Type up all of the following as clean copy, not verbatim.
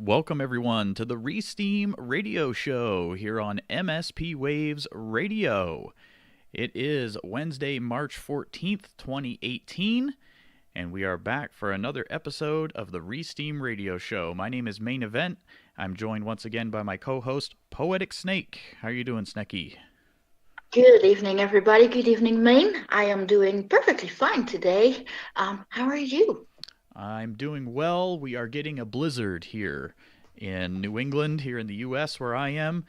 Welcome everyone to the Steem Radio Show here on MSPWaves Radio. It is Wednesday, March 14th, 2018, and we are back for another episode of the Steem Radio Show. My name is Ma1ne. I'm joined once again by my co-host, Poetic Snake. How are you doing, Snekky? Good evening, everybody. Good evening, Maine. I am doing perfectly fine today. How are you? I'm doing well. We are getting a blizzard here in New England, here in the U.S. where I am,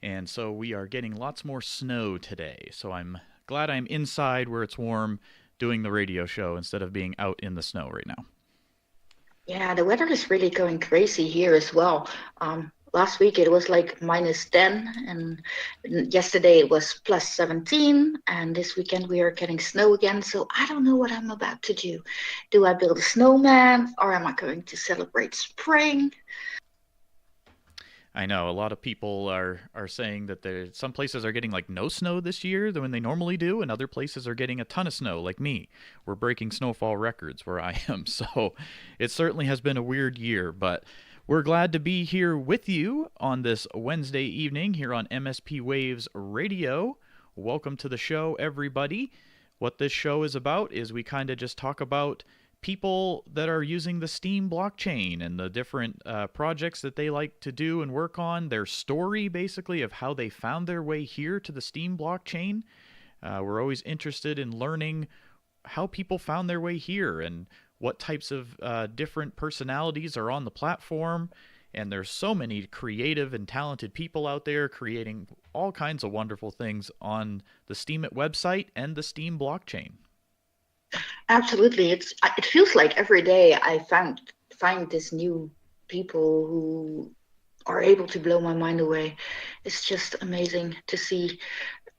and so we are getting lots more snow today. So I'm glad I'm inside where it's warm doing the radio show instead of being out in the snow right now. Yeah, the weather is really going crazy here as well. Last week it was like -10, and yesterday it was +17, and this weekend we are getting snow again. So I don't know what I'm about to do. Do I build a snowman, or am I going to celebrate spring? I know a lot of people are saying that some places are getting like no snow this year than when they normally do, and other places are getting a ton of snow like me. We're breaking snowfall records where I am, so it certainly has been a weird year, but we're glad to be here with you on this Wednesday evening here on MSPWaves Radio. Welcome to the show, everybody. What this show is about is we kind of just talk about people that are using the Steem blockchain and the different projects that they like to do and work on, their story basically of how they found their way here to the Steem blockchain. We're always interested in learning how people found their way here and what types of different personalities are on the platform. And there's so many creative and talented people out there creating all kinds of wonderful things on the Steemit website and the Steem blockchain. Absolutely. It feels like every day I find this new people who are able to blow my mind away. It's just amazing to see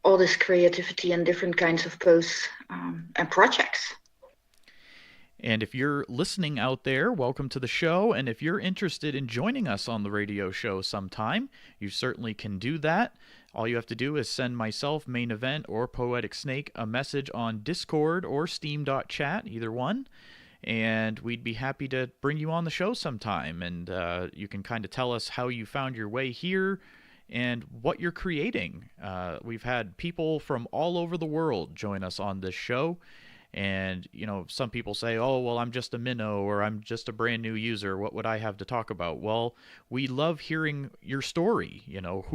all this creativity and different kinds of posts and projects. And if you're listening out there, welcome to the show. And if you're interested in joining us on the radio show sometime, you certainly can do that. All you have to do is send myself, Ma1ne, or Poetic Snake a message on Discord or Steem.chat, either one. And we'd be happy to bring you on the show sometime. And you can kind of tell us how you found your way here and what you're creating. We've had people from all over the world join us on this show. And, you know, some people say, oh, well, I'm just a minnow or I'm just a brand new user. What would I have to talk about? Well, we love hearing your story, you know,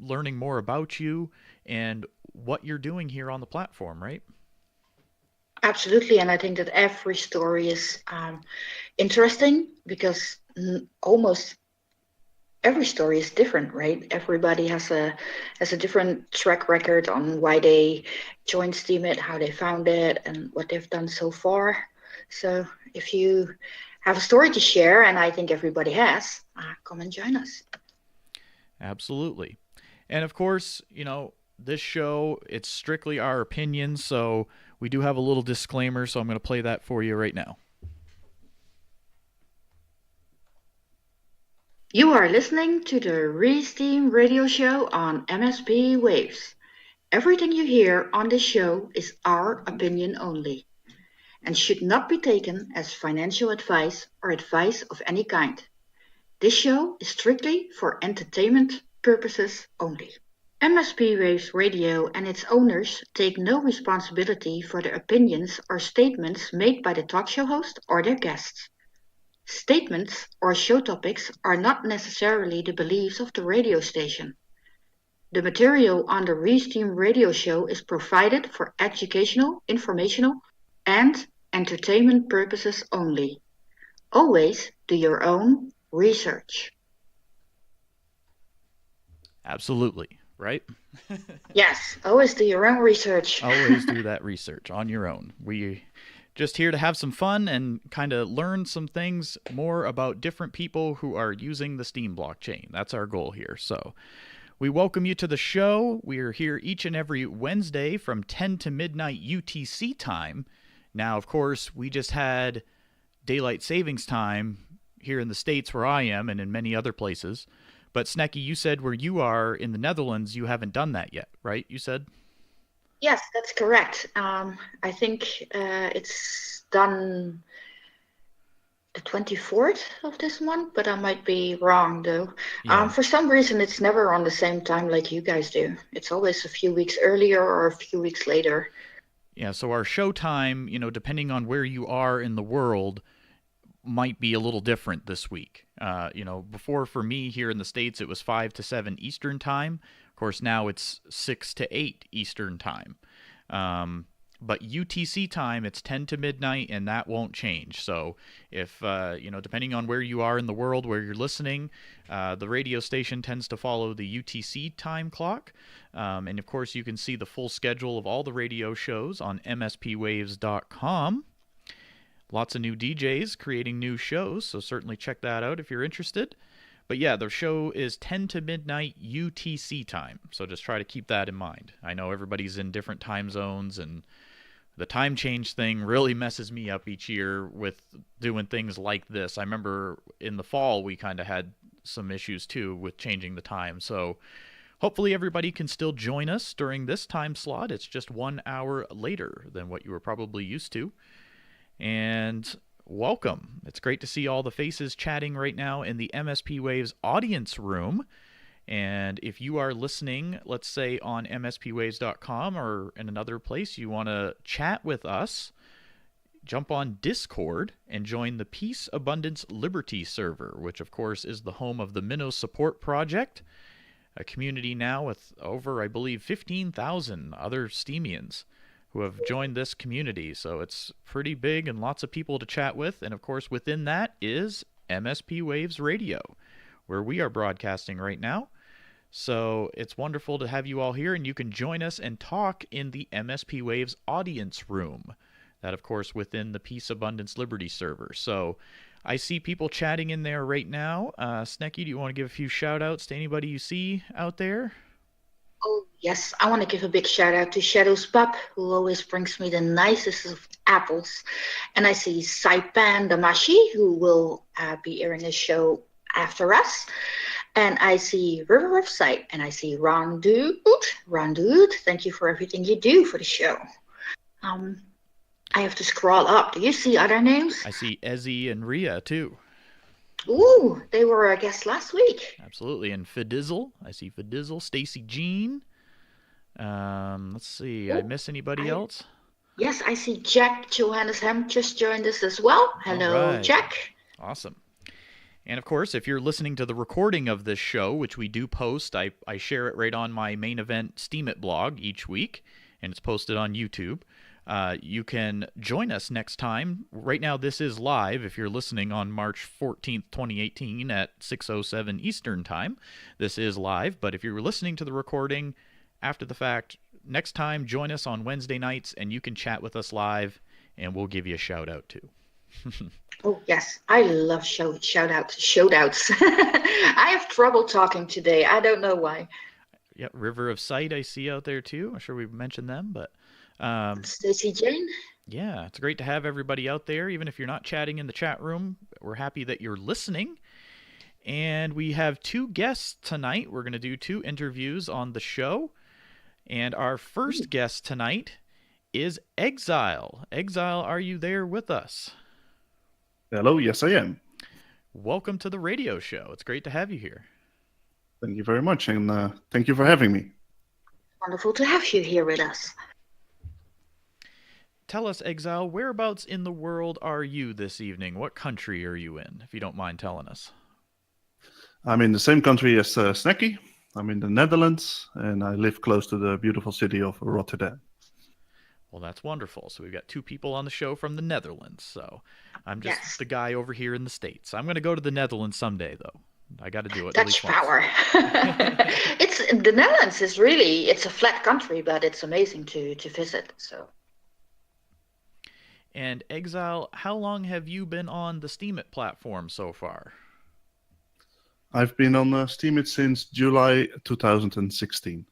learning more about you and what you're doing here on the platform, right? Absolutely. And I think that every story is interesting because almost every story is different, right? Everybody has a different track record on why they joined Steemit, how they found it, and what they've done so far. So if you have a story to share, and I think everybody has, come and join us. Absolutely. And of course, you know, this show, it's strictly our opinions, so we do have a little disclaimer, so I'm going to play that for you right now. You are listening to the Steem Radio Show on MSPWaves. Everything you hear on this show is our opinion only and should not be taken as financial advice or advice of any kind. This show is strictly for entertainment purposes only. MSPWaves Radio and its owners take no responsibility for the opinions or statements made by the talk show host or their guests. Statements or show topics are not necessarily the beliefs of the radio station. The material on the Steem Radio Show is provided for educational, informational, and entertainment purposes only. Always do your own research. Absolutely, right? Yes, always do your own research. Always do that research on your own. We just here to have some fun and kind of learn some things more about different people who are using the Steem blockchain. That's our goal here. So we welcome you to the show. We are here each and every Wednesday from 10 to midnight UTC time. Now, of course, we just had daylight savings time here in the States where I am and in many other places. But Snekky, you said where you are in the Netherlands, you haven't done that yet, right? You said? Yes, that's correct. I think it's done the 24th of this month, but I might be wrong though. Yeah. For some reason, it's never on the same time like you guys do. It's always a few weeks earlier or a few weeks later. Yeah, so our show time, depending on where you are in the world, might be a little different this week. Before for me here in the States, it was 5 to 7 Eastern time. Of course, now it's 6 to 8 Eastern time. But UTC time, it's 10 to midnight, and that won't change. So if, depending on where you are in the world, where you're listening, the radio station tends to follow the UTC time clock. And of course, you can see the full schedule of all the radio shows on MSPWaves.com. Lots of new DJs creating new shows, so certainly check that out if you're interested. But yeah, the show is 10 to midnight UTC time, so just try to keep that in mind. I know everybody's in different time zones, and the time change thing really messes me up each year with doing things like this. I remember in the fall we kind of had some issues too with changing the time, so hopefully everybody can still join us during this time slot. It's just 1 hour later than what you were probably used to. And welcome. It's great to see all the faces chatting right now in the MSP Waves audience room. And if you are listening, let's say on mspwaves.com or in another place, you want to chat with us, jump on Discord and join the Peace, Abundance, Liberty server, which of course is the home of the Minnow Support Project, a community now with over, I believe, 15,000 other Steemians who have joined this community. So it's pretty big and lots of people to chat with. And of course, within that is MSPWaves Radio, where we are broadcasting right now. So it's wonderful to have you all here, and you can join us and talk in the MSP Waves audience room. That, of course, within the Peace, Abundance, Liberty server. So I see people chatting in there right now. Snekky, do you want to give a few shout-outs to anybody you see out there? Oh, yes. I want to give a big shout out to Shadow's Pup, who always brings me the nicest of apples. And I see Saipan Damashi, who will be airing a show after us. And I see River of Sight, and I see Ron Dude. Ron Dude, thank you for everything you do for the show. I have to scroll up. Do you see other names? I see Ezzy and Rhea, too. Ooh, they were our guests last week. Absolutely. And Fidizzle. I see Fidizzle. Stacy Jean. Let's see. I miss anybody else? Yes, I see Jack Johannes Hem just joined us as well. Hello, right. Jack. Awesome. And of course, if you're listening to the recording of this show, which we do post, I share it right on my main event Steemit blog each week, and it's posted on YouTube. You can join us next time. Right now, this is live. If you're listening on March 14th, 2018 at 6:07 Eastern Time, this is live. But if you're listening to the recording after the fact, next time, join us on Wednesday nights, and you can chat with us live, and we'll give you a shout-out, too. Oh, yes. I love shout-outs. I have trouble talking today. I don't know why. Yeah, River of Sight I see out there, too. I'm sure we've mentioned them, but... Stacy Jane. Yeah, it's great to have everybody out there. Even if you're not chatting in the chat room, we're happy that you're listening. And we have two guests tonight. We're going to do two interviews on the show. And our first guest tonight is Exile. Exile, are you there with us? Hello, yes I am. Welcome to the radio show. It's great to have you here. Thank you very much, and thank you for having me. Wonderful to have you here with us. Tell us, Exile, whereabouts in the world are you this evening? What country are you in, if you don't mind telling us? I'm in the same country as Snekky. I'm in the Netherlands, and I live close to the beautiful city of Rotterdam. Well, that's wonderful. So we've got two people on the show from the Netherlands. So I'm just the guy over here in the States. I'm going to go to the Netherlands someday, though. I got to do it. Dutch power. The Netherlands is really, it's a flat country, but it's amazing to visit. So. And Exile, how long have you been on the Steemit platform so far? I've been on Steemit since July 2016.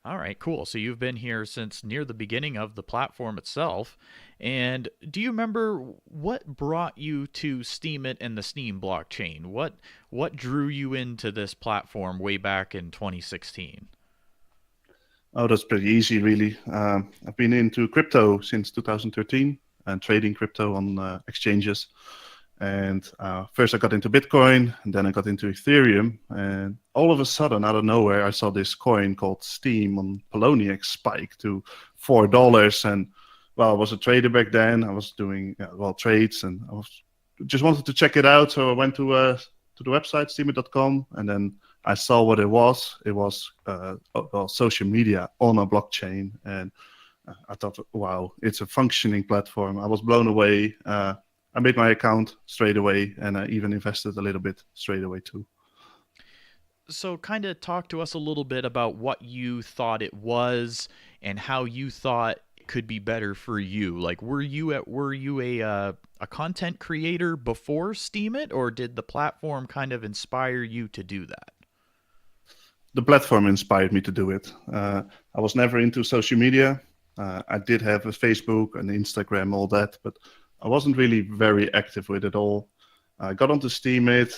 All right, cool. So you've been here since near the beginning of the platform itself. And do you remember what brought you to Steemit and the Steem blockchain? What drew you into this platform way back in 2016? Oh, that's pretty easy, really. I've been into crypto since 2013 and trading crypto on exchanges. And first I got into Bitcoin, and then I got into Ethereum. And all of a sudden, out of nowhere, I saw this coin called Steem on Poloniex spike to $4. And well, I was a trader back then. I was doing trades, and I just wanted to check it out. So I went to the website steemit.com, and then I saw what it was. It was social media on a blockchain, and I thought, wow, it's a functioning platform. I was blown away. I made my account straight away, and I even invested a little bit straight away too. So kind of talk to us a little bit about what you thought it was and how you thought it could be better for you. Like, were you a content creator before Steemit, or did the platform kind of inspire you to do that? The platform inspired me to do it. I was never into social media. I did have a Facebook and Instagram, all that, but I wasn't really very active with it all. I got onto Steemit,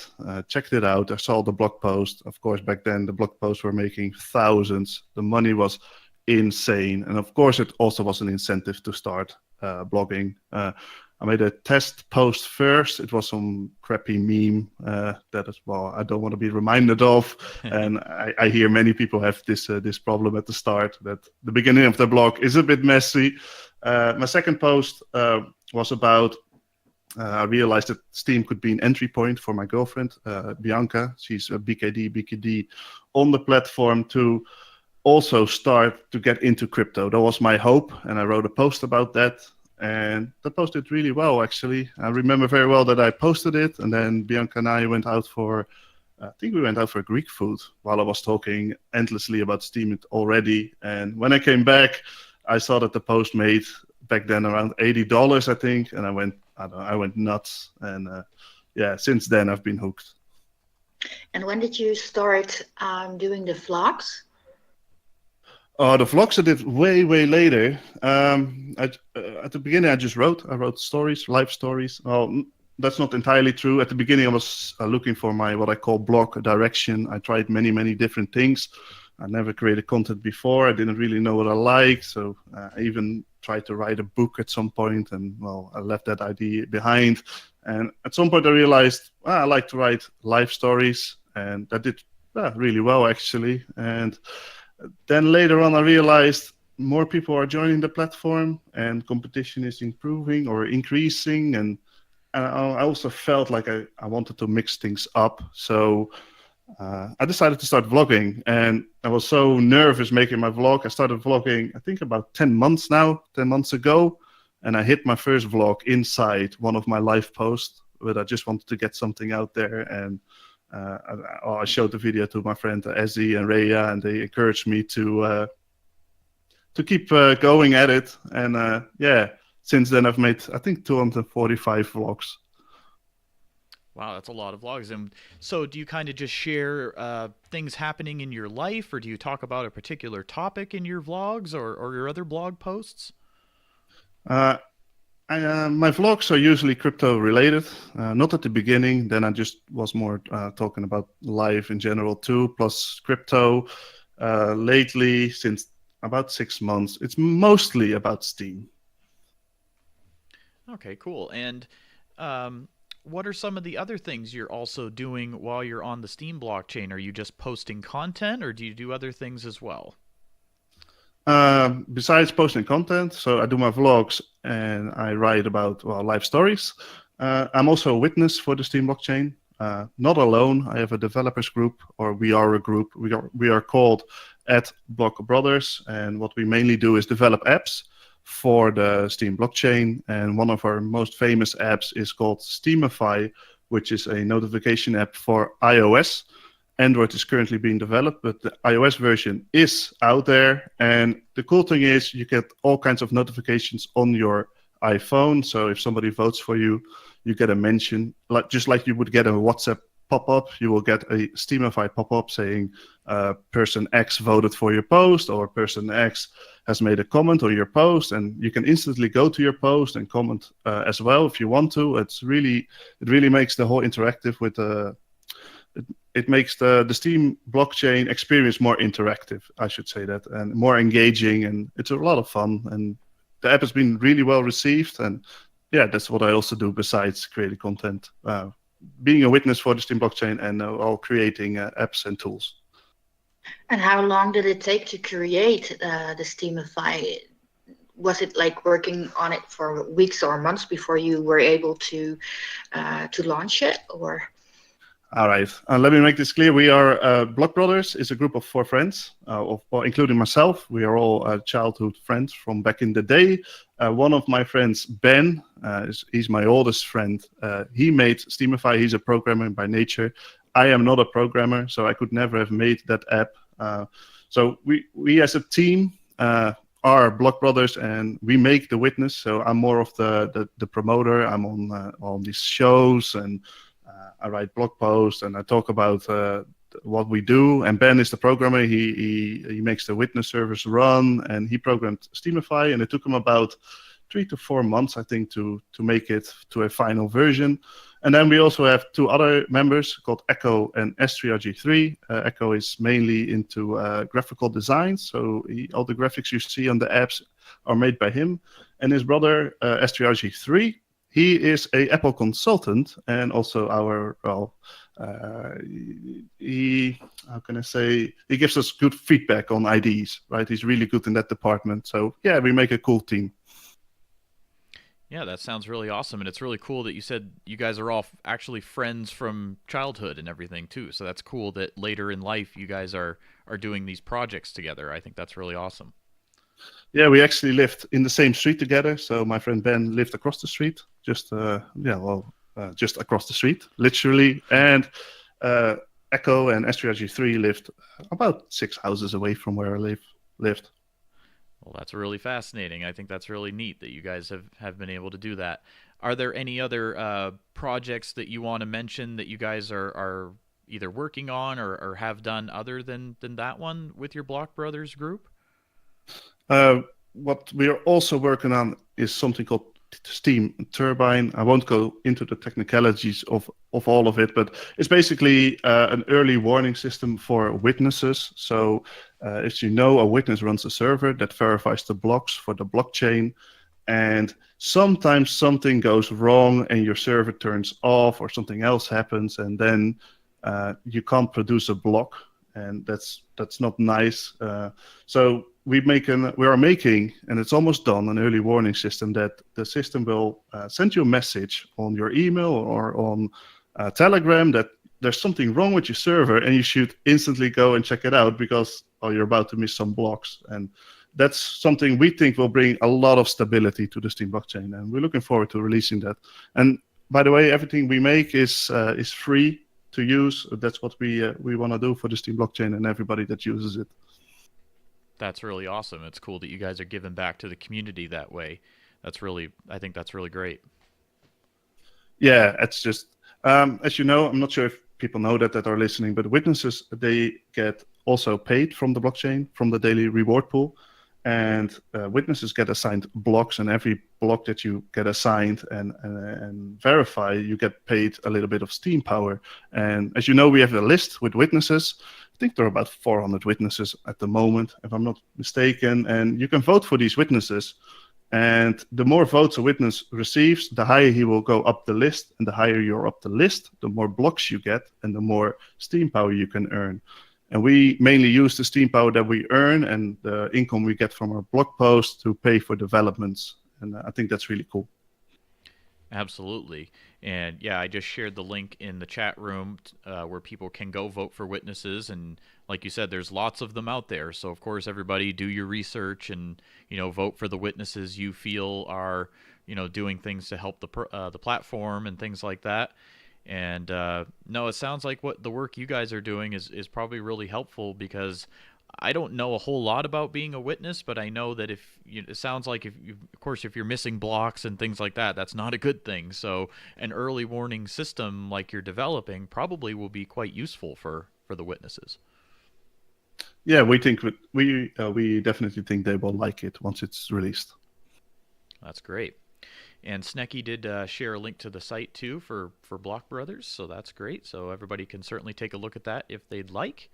checked it out. I saw the blog post. Of course, back then the blog posts were making thousands. The money was insane. And of course, it also was an incentive to start blogging. I made a test post first. It was some crappy meme that I don't want to be reminded of. And I hear many people have this problem at the start, that the beginning of the blog is a bit messy. My second post was about, I realized that Steem could be an entry point for my girlfriend, Bianca. She's a BKD on the platform to also start to get into crypto. That was my hope, and I wrote a post about that. And that post did really well, actually. I remember very well that I posted it, and then Bianca and I went out for, I think we went out for Greek food while I was talking endlessly about Steemit already. And when I came back, I saw that the post made back then around $80, I think, and I went nuts. And since then I've been hooked. And when did you start doing the vlogs? Oh, the vlogs I did way later. At the beginning, I wrote stories, live stories. Well, that's not entirely true. At the beginning, I was looking for my what I call blog direction. I tried many different things. I never created content before. I didn't really know what I liked, so I even tried to write a book at some point, and well, I left that idea behind. And at some point, I realized I like to write live stories, and that did really well, actually. And then later on, I realized more people are joining the platform and competition is improving or increasing. And I also felt like I wanted to mix things up. So I decided to start vlogging, and I was so nervous making my vlog. I started vlogging, I think about 10 months ago. And I hit my first vlog inside one of my live posts, but I just wanted to get something out there. And I showed the video to my friend Ezzy and Rhea, and they encouraged me to keep going at it. And since then I've made, I think, 245 vlogs. Wow, that's a lot of vlogs. And so do you kind of just share things happening in your life, or do you talk about a particular topic in your vlogs or your other blog posts? My vlogs are usually crypto related, not at the beginning. Then I just was more talking about life in general too, plus crypto. Lately, since about 6 months, it's mostly about Steem. Okay, cool. And what are some of the other things you're also doing while you're on the Steem blockchain? Are you just posting content, or do you do other things as well? Besides posting content, so I do my vlogs and I write about life stories. I'm also a witness for the Steem blockchain. Not alone. I have a developers group, or we are a group. We are called @BlockBrothers, and what we mainly do is develop apps for the Steem blockchain. And one of our most famous apps is called Steemify, which is a notification app for iOS. Android is currently being developed, but the iOS version is out there. And the cool thing is you get all kinds of notifications on your iPhone. So if somebody votes for you, you get a mention, just like you would get a WhatsApp pop-up. You will get a Steemify pop-up saying person X voted for your post, or person X has made a comment on your post, and you can instantly go to your post and comment as well if you want to. It really makes the whole interactive with it makes the Steem blockchain experience more interactive, I should say that, and more engaging, and it's a lot of fun. And the app has been really well received, and yeah, that's what I also do besides creating content, being a witness for the Steem blockchain and all creating apps and tools. And how long did it take to create the Steamify? Was it like working on it for weeks or months before you were able to launch it, or? All right. Let me make this clear. We are Block Brothers is a group of 4 friends, including myself. We are all childhood friends from back in the day. One of my friends, Ben, he's my oldest friend. He made Steemify. He's a programmer by nature. I am not a programmer, so I could never have made that app. So we as a team are Block Brothers, and we make the witness. So I'm more of the promoter. I'm on these shows, and I write blog posts, and I talk about what we do. And Ben is the programmer. He makes the witness servers run, and he programmed Steemify. And it took him about 3 to 4 months, I think, to make it to a final version. And then we also have 2 other members called Echo and S3RG3. Echo is mainly into graphical design, so all the graphics you see on the apps are made by him. And his brother, S3RG3, he is a Apple consultant and also our, he gives us good feedback on IDs, right? He's really good in that department. So yeah, we make a cool team. Yeah, that sounds really awesome, and it's really cool that you said you guys are all actually friends from childhood and everything too. So that's cool that later in life you guys are doing these projects together. I think that's really awesome. Yeah, we actually lived in the same street together. So my friend Ben lived across the street, just across the street, literally. And Echo and S3RG3 lived about 6 houses away from where I lived. Well, that's really fascinating. I think that's really neat that you guys have been able to do that. Are there any other projects that you want to mention that you guys are either working on or have done other than that one with your Block Brothers group? What we are also working on is something called Steam Turbine. I won't go into the technicalities of all of it, but it's basically an early warning system for witnesses. So if you know a witness runs a server that verifies the blocks for the blockchain, and sometimes something goes wrong and your server turns off or something else happens, and then you can't produce a block, and that's not nice. So we are making, and it's almost done, an early warning system that the system will send you a message on your email or on Telegram that there's something wrong with your server, and you should instantly go and check it out because you're about to miss some blocks. And that's something we think will bring a lot of stability to the Steem blockchain, and we're looking forward to releasing that. And by the way, everything we make is free to use. That's what we want to do for the Steem blockchain and everybody that uses it. That's really awesome. It's cool that you guys are giving back to the community that way. I think that's really great. Yeah, it's just, as you know, I'm not sure if people know that are listening, but witnesses, they get also paid from the blockchain, from the daily reward pool. And witnesses get assigned blocks, and every block that you get assigned and verify, you get paid a little bit of Steem power. And as you know, we have a list with witnesses. I think there are about 400 witnesses at the moment, if I'm not mistaken. And you can vote for these witnesses. And the more votes a witness receives, the higher he will go up the list. And the higher you're up the list, the more blocks you get and the more Steem power you can earn. And we mainly use the Steem power that we earn and the income we get from our blog posts to pay for developments. And I think that's really cool. Absolutely. And yeah, I just shared the link in the chat room where people can go vote for witnesses. And like you said, there's lots of them out there. So of course, everybody do your research and, vote for the witnesses you feel are, doing things to help the platform and things like that. And no, it sounds like what the work you guys are doing is probably really helpful, because I don't know a whole lot about being a witness, but I know that it sounds like of course, if you're missing blocks and things like that, that's not a good thing. So an early warning system like you're developing probably will be quite useful for the witnesses. Yeah, we think we definitely think they will like it once it's released. That's great. And Snekky did share a link to the site too for Block Brothers, so that's great. So everybody can certainly take a look at that if they'd like.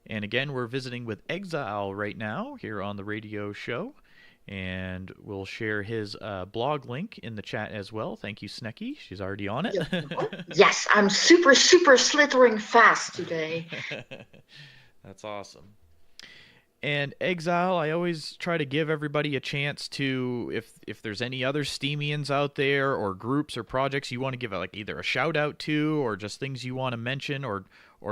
And again, we're visiting with Exile right now here on the radio show. And we'll share his blog link in the chat as well. Thank you, Snekky. She's already on it. Yes, I'm super slithering fast today. That's awesome. And Exile, I always try to give everybody a chance to, if there's any other Steemians out there or groups or projects you want to give like either a shout out to or just things you want to mention or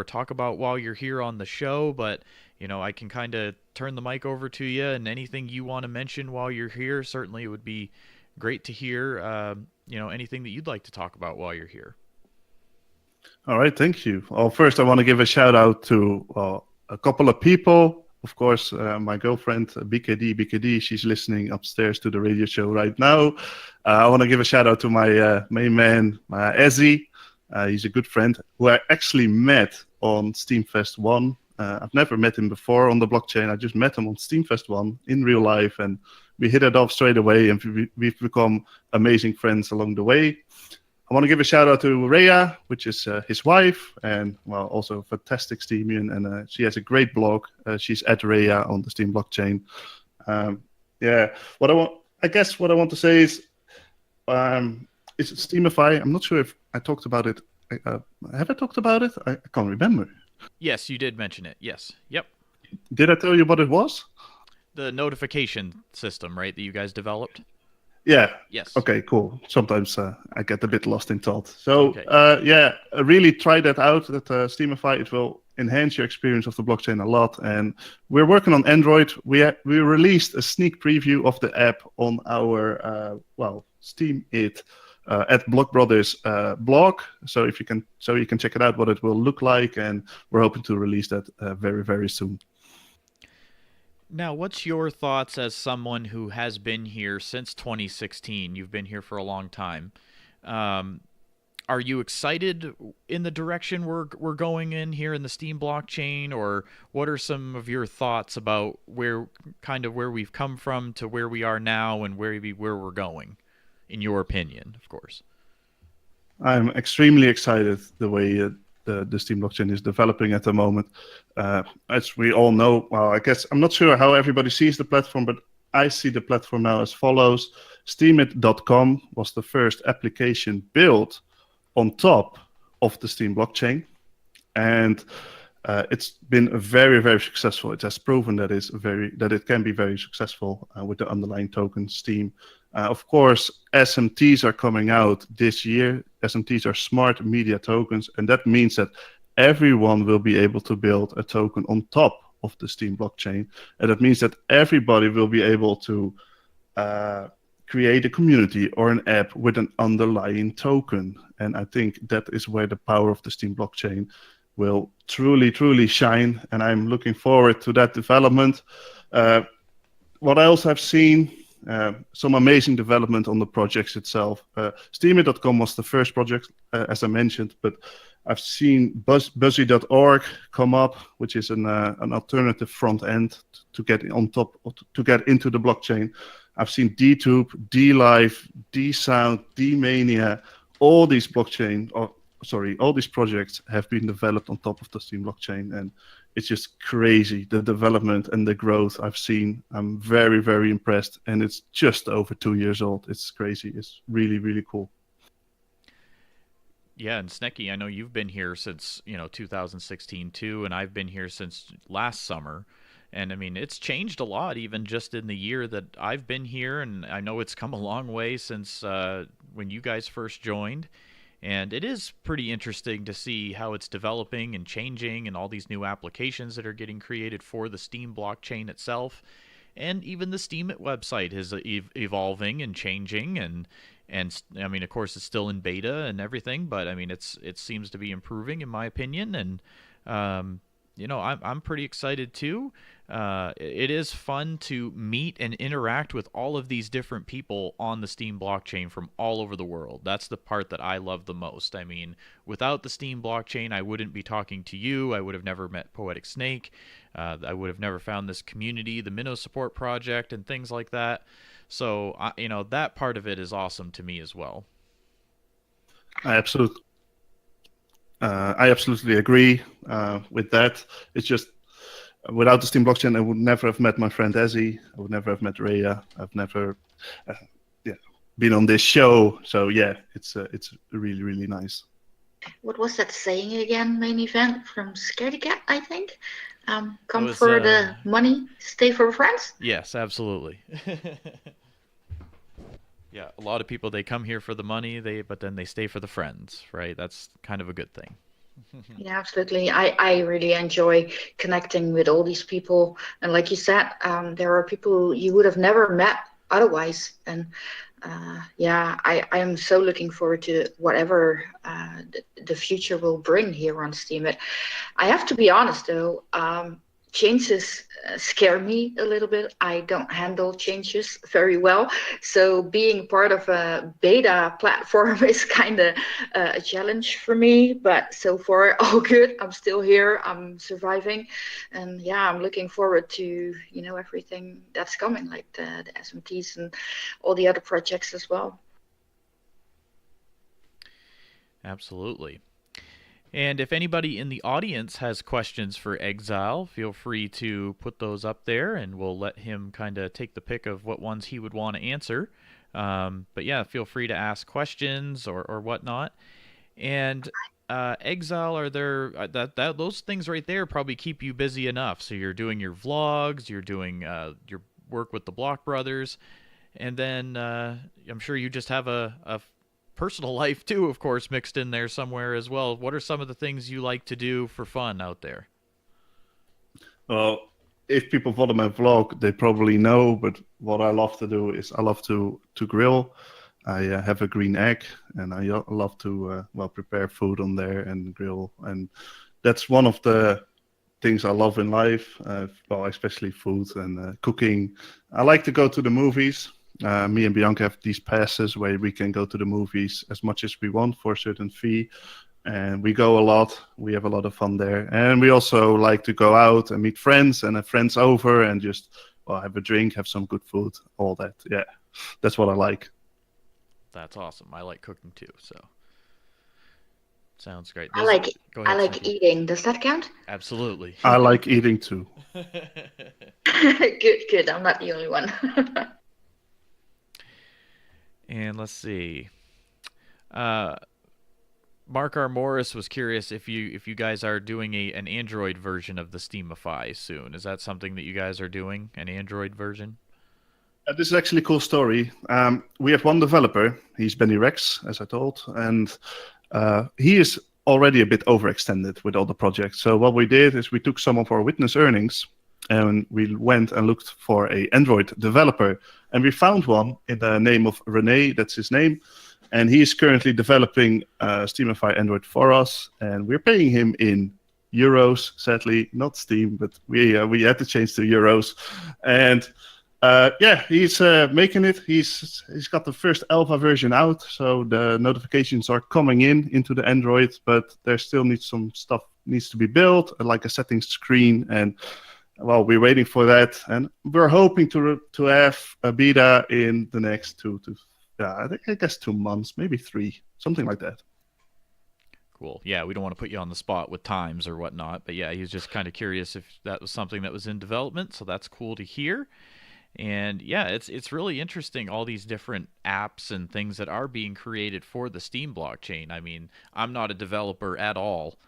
talk about while you're here on the show. But I can kind of turn the mic over to you, and anything you want to mention while you're here, certainly it would be great to hear. Anything that you'd like to talk about while you're here. All right, thank you. Well, first I want to give a shout out to a couple of people. Of course, my girlfriend, BKD, she's listening upstairs to the radio show right now. I want to give a shout out to my main man, Ezzy. He's a good friend who I actually met on Steamfest 1. I've never met him before on the blockchain. I just met him on Steamfest 1 in real life, and we hit it off straight away, and we've become amazing friends along the way. I want to give a shout out to Rhea, which is his wife, and also a fantastic Steemian, and she has a great blog. She's at Rhea on the Steem blockchain. What I want to say is it Steamify? I'm not sure if I talked about it. Have I talked about it? I can't remember. Yes, you did mention it. Yes. Yep. Did I tell you what it was? The notification system, right, that you guys developed? Yeah. Yes. Okay, cool. Sometimes I get a bit lost in thought. So, really try that out, that Steamify. It will enhance your experience of the blockchain a lot. And we're working on Android. We released a sneak preview of the app on our, Steemit at Block Brothers blog. So you can check it out, what it will look like. And we're hoping to release that very, very soon. Now, what's your thoughts as someone who has been here since 2016? You've been here for a long time. Are you excited in the direction we're going in here in the Steem blockchain, or what are some of your thoughts about where we've come from to where we are now and where we're going, in your opinion, of course? I'm extremely excited the way the Steem blockchain is developing at the moment. As we all know, I guess I'm not sure how everybody sees the platform, but I see the platform now as follows. Steemit.com was the first application built on top of the Steem blockchain, and it's been very, very successful. It has proven that it can be very successful with the underlying token Steem. Of course, SMTs are coming out this year. SMTs are smart media tokens, and that means that everyone will be able to build a token on top of the Steem blockchain. And that means that everybody will be able to create a community or an app with an underlying token. And I think that is where the power of the Steem blockchain will truly, truly shine. And I'm looking forward to that development. What else I've seen, some amazing development on the projects itself. Steemit.com was the first project, as I mentioned, but I've seen Buzzy.org come up, which is an alternative front end to get to get into the blockchain. I've seen DTube, DLive, DSound, DMania. All these all these projects have been developed on top of the Steem blockchain, and it's just crazy, the development and the growth I've seen. I'm very, very impressed, and it's just over 2 years old. It's crazy. It's really, really cool. Yeah, and Snekky, I know you've been here since 2016 too, and I've been here since last summer. And I mean, it's changed a lot, even just in the year that I've been here, and I know it's come a long way since when you guys first joined. And it is pretty interesting to see how it's developing and changing, and all these new applications that are getting created for the Steem blockchain itself. And even the Steemit website is evolving and changing, and I mean, of course, it's still in beta and everything, but I mean, it seems to be improving in my opinion, and I'm pretty excited too. It is fun to meet and interact with all of these different people on the Steem blockchain from all over the world. That's the part that I love the most. I mean, without the Steem blockchain, I wouldn't be talking to you. I would have never met Poetic Snake. I would have never found this community, the Minnow Support Project, and things like that. So, that part of it is awesome to me as well. I absolutely agree with that. It's just without the Steem blockchain, I would never have met my friend Ezzy. I would never have met Rhea. I've never been on this show. So yeah, it's really, really nice. What was that saying again? Main event from Scaredy Cat, I think. Come was, for the money, stay for friends. Yes, absolutely. Yeah, a lot of people, they come here for the money, but then they stay for the friends, right? That's kind of a good thing. Yeah, absolutely. I really enjoy connecting with all these people. And like you said, there are people you would have never met otherwise. And I am so looking forward to whatever the future will bring here on Steemit. I have to be honest, though, changes scare me a little bit. I don't handle changes very well. So being part of a beta platform is kind of a challenge for me. But so far, all good. I'm still here. I'm surviving. And yeah, I'm looking forward to, everything that's coming, like the SMTs and all the other projects as well. Absolutely. And if anybody in the audience has questions for Exile, feel free to put those up there, and we'll let him kind of take the pick of what ones he would want to answer. But yeah, feel free to ask questions or whatnot. And Exile, are there those things right there probably keep you busy enough? So you're doing your vlogs, you're doing your work with the Block Brothers, and then I'm sure you just have a personal life too, of course, mixed in there somewhere as well. What are some of the things you like to do for fun out there? Well, if people follow my vlog, they probably know, but what I love to do is I love to grill. I have a green egg, and I love to prepare food on there and grill, and that's one of the things I love in life, especially food and cooking. I like to go to the movies. Me and Bianca have these passes where we can go to the movies as much as we want for a certain fee. And we go a lot. We have a lot of fun there. And we also like to go out and meet friends and have friends over and just have a drink, have some good food, all that. Yeah, that's what I like. That's awesome. I like cooking too, so sounds great. I like eating. Does that count? Absolutely. I like eating too. Good. I'm not the only one. And let's see. Mark R. Morris was curious if you guys are doing an Android version of the Steemify soon. Is that something that you guys are doing, an Android version? This is actually a cool story. We have one developer. He's Benny Rex, as I told, and he is already a bit overextended with all the projects. So what we did is we took some of our witness earnings and we went and looked for an Android developer. And we found one in the name of Rene, that's his name. And he is currently developing Steemify Android for us. And we're paying him in euros, sadly, not Steem, but we had to change to euros. And he's making it. He's got the first alpha version out. So the notifications are coming into the Android, but there still some stuff needs to be built, like a settings screen. And well, we're waiting for that, and we're hoping to have a beta in the next 2 months, maybe 3, something like that. Cool. Yeah, we don't want to put you on the spot with times or whatnot, but yeah, he was just kind of curious if that was something that was in development, so that's cool to hear. And yeah, it's really interesting, all these different apps and things that are being created for the Steem blockchain. I mean, I'm not a developer at all.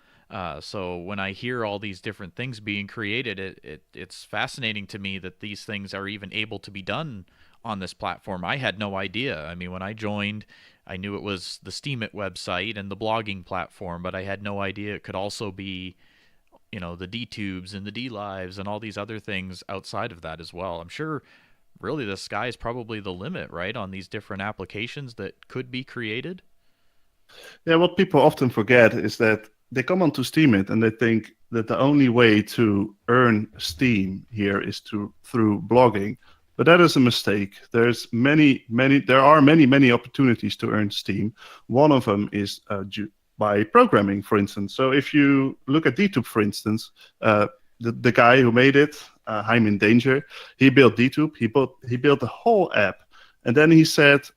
So when I hear all these different things being created, it's fascinating to me that these things are even able to be done on this platform. I had no idea. I mean, when I joined, I knew it was the Steemit website and the blogging platform, but I had no idea it could also be, the DTubes and the DLives and all these other things outside of that as well. I'm sure really the sky is probably the limit, right, on these different applications that could be created. Yeah, what people often forget is that they come onto Steemit and they think that the only way to earn Steem here is through blogging, but that is a mistake. There are many opportunities to earn Steem. One of them is by programming, for instance. So if you look at DTube, for instance, the guy who made it, I'm in Danger, he built DTube. He built the whole app, and then he said,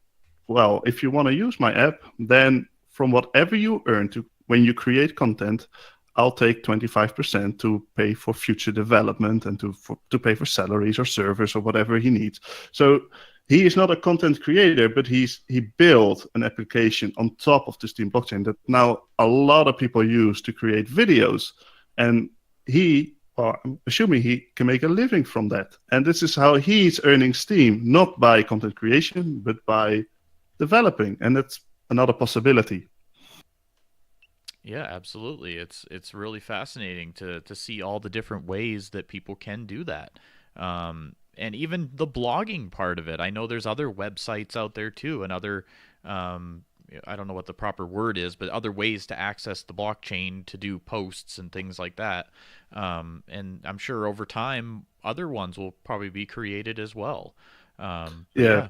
well, if you want to use my app, then from whatever you earn when you create content, I'll take 25% to pay for future development and to pay for salaries or servers or whatever he needs. So he is not a content creator, but he built an application on top of the Steem blockchain that now a lot of people use to create videos. And I'm assuming he can make a living from that. And this is how he's earning Steem, not by content creation, but by developing. And that's another possibility. Yeah, absolutely. It's really fascinating to see all the different ways that people can do that. And even the blogging part of it. I know there's other websites out there too, and other I don't know what the proper word is, but other ways to access the blockchain to do posts and things like that. And I'm sure over time other ones will probably be created as well. Yeah,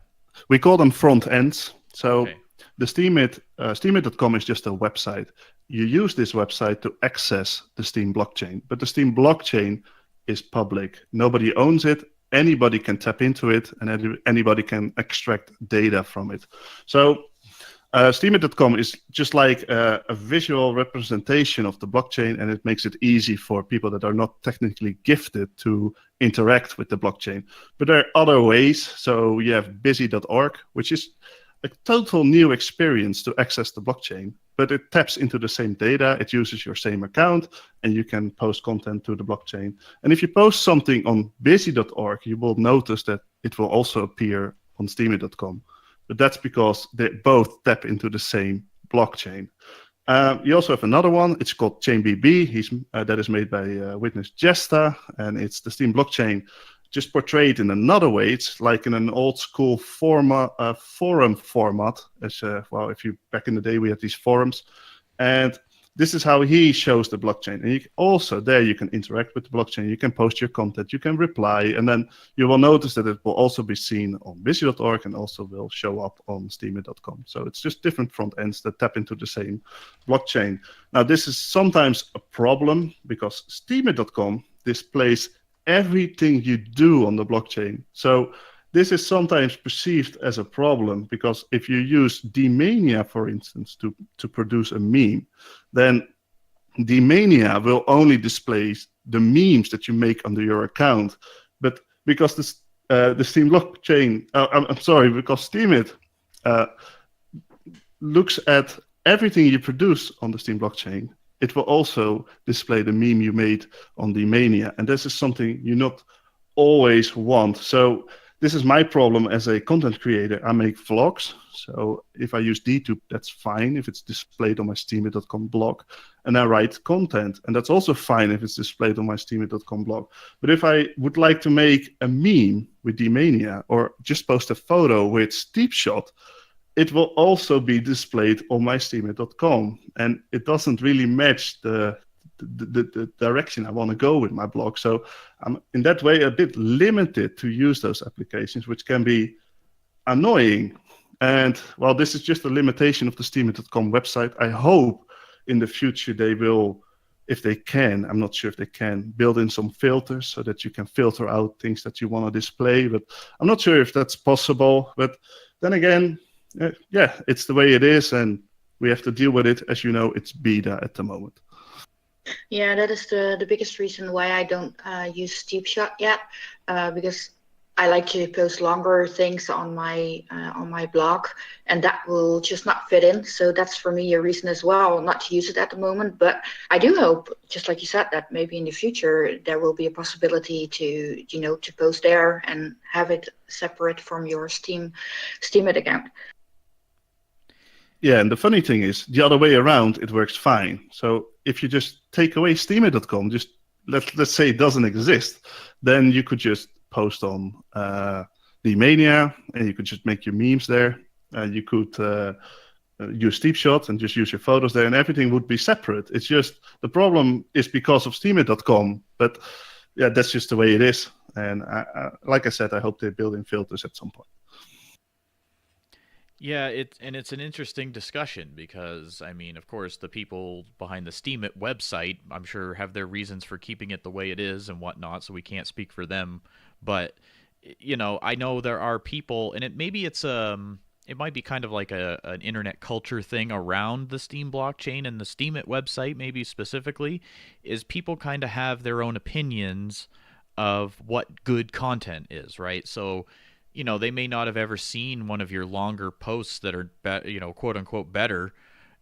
we call them front ends. So Okay. the Steemit, Steemit.com is just a website. You use this website to access the Steem blockchain, but the Steem blockchain is public. Nobody owns it. Anybody can tap into it, and anybody can extract data from it. So Steemit.com is just like a visual representation of the blockchain, and it makes it easy for people that are not technically gifted to interact with the blockchain. But there are other ways. So you have busy.org, which is a total new experience to access the blockchain, but it taps into the same data. It uses your same account, and you can post content to the blockchain. And if you post something on busy.org, you will notice that it will also appear on steemit.com. But that's because they both tap into the same blockchain. You also have another one. It's called ChainBB. That is made by Witness Jesta, and it's the Steem blockchain just portrayed in another way. It's like in an old school forum format. As if you back in the day we had these forums, and this is how he shows the blockchain. And you can interact with the blockchain. You can post your content. You can reply, and then you will notice that it will also be seen on busy.org and also will show up on steemit.com. So it's just different front ends that tap into the same blockchain. Now this is sometimes a problem because steemit.com displays everything you do on the blockchain. So this is sometimes perceived as a problem because if you use Dmania, for instance, to produce a meme, then Dmania will only display the memes that you make under your account. But because the Steem blockchain, because Steemit looks at everything you produce on the Steem blockchain, it will also display the meme you made on Dmania. And this is something you not always want. So this is my problem as a content creator. I make vlogs. So if I use DTube, that's fine if it's displayed on my steemit.com blog. And I write content. And that's also fine if it's displayed on my steemit.com blog. But if I would like to make a meme with Dmania or just post a photo with Steepshot, it will also be displayed on my steemit.com. And it doesn't really match the direction I want to go with my blog. So I'm in that way a bit limited to use those applications, which can be annoying. And well, this is just a limitation of the steemit.com website. I hope in the future they will, if they can, I'm not sure if they can, build in some filters so that you can filter out things that you want to display. But I'm not sure if that's possible. But then again, yeah, it's the way it is. And we have to deal with it. As you know, it's beta at the moment. Yeah, that is the biggest reason why I don't use Steepshot yet, because I like to post longer things on my blog, and that will just not fit in. So that's for me a reason as well not to use it at the moment. But I do hope, just like you said, that maybe in the future there will be a possibility to post there and have it separate from your Steemit account. Yeah, and the funny thing is, the other way around, it works fine. So if you just take away steemit.com, just let's say it doesn't exist, then you could just post on Dmania, and you could just make your memes there. You could use Steepshot and just use your photos there, and everything would be separate. It's just the problem is because of steemit.com, but yeah, that's just the way it is. And like I said, I hope they build in filters at some point. Yeah, it's an interesting discussion because I mean, of course, the people behind the Steemit website, I'm sure, have their reasons for keeping it the way it is and whatnot. So we can't speak for them, but I know there are people, and maybe it's it might be kind of like an internet culture thing around the Steem blockchain and the Steemit website, maybe specifically, is people kind of have their own opinions of what good content is, right? So, they may not have ever seen one of your longer posts that are, quote unquote better,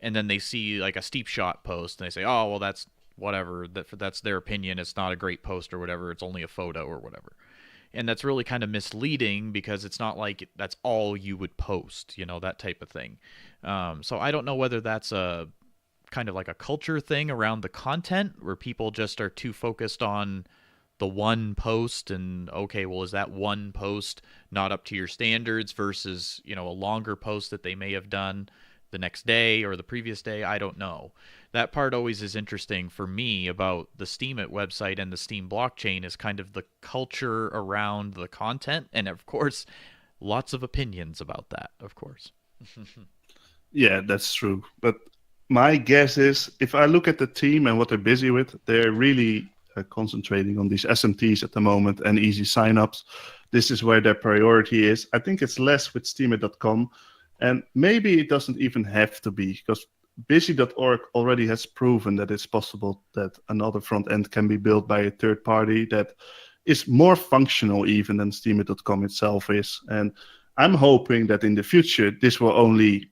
and then they see like a steep shot post and they say, oh, well, that's whatever. That's their opinion. It's not a great post or whatever. It's only a photo or whatever. And that's really kind of misleading because it's not like that's all you would post, that type of thing. So I don't know whether that's a kind of like a culture thing around the content where people just are too focused on the one post and, okay, well, is that one post not up to your standards versus, a longer post that they may have done the next day or the previous day? I don't know. That part always is interesting for me about the Steemit website and the Steem blockchain is kind of the culture around the content. And of course, lots of opinions about that, of course. Yeah, that's true. But my guess is if I look at the team and what they're busy with, they're really concentrating on these SMTs at the moment and easy signups. This is where their priority is. I think it's less with Steemit.com. And maybe it doesn't even have to be, because busy.org already has proven that it's possible that another front end can be built by a third party that is more functional even than Steemit.com itself is. And I'm hoping that in the future, this will only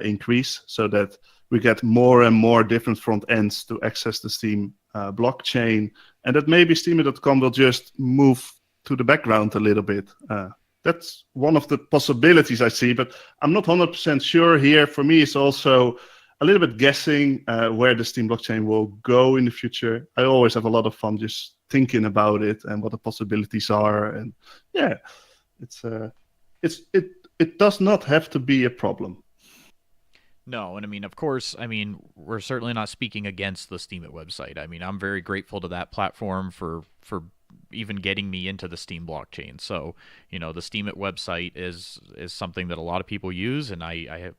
increase so that we get more and more different front ends to access the Steem blockchain, and that maybe Steemit.com will just move to the background a little bit. That's one of the possibilities I see, but I'm not 100% sure here. For me, it's also a little bit guessing where the Steem blockchain will go in the future. I always have a lot of fun just thinking about it and what the possibilities are. And yeah, it does not have to be a problem. No, and I mean, of course, we're certainly not speaking against the Steemit website. I'm very grateful to that platform for even getting me into the Steem blockchain. So, the Steemit website is something that a lot of people use, and I have,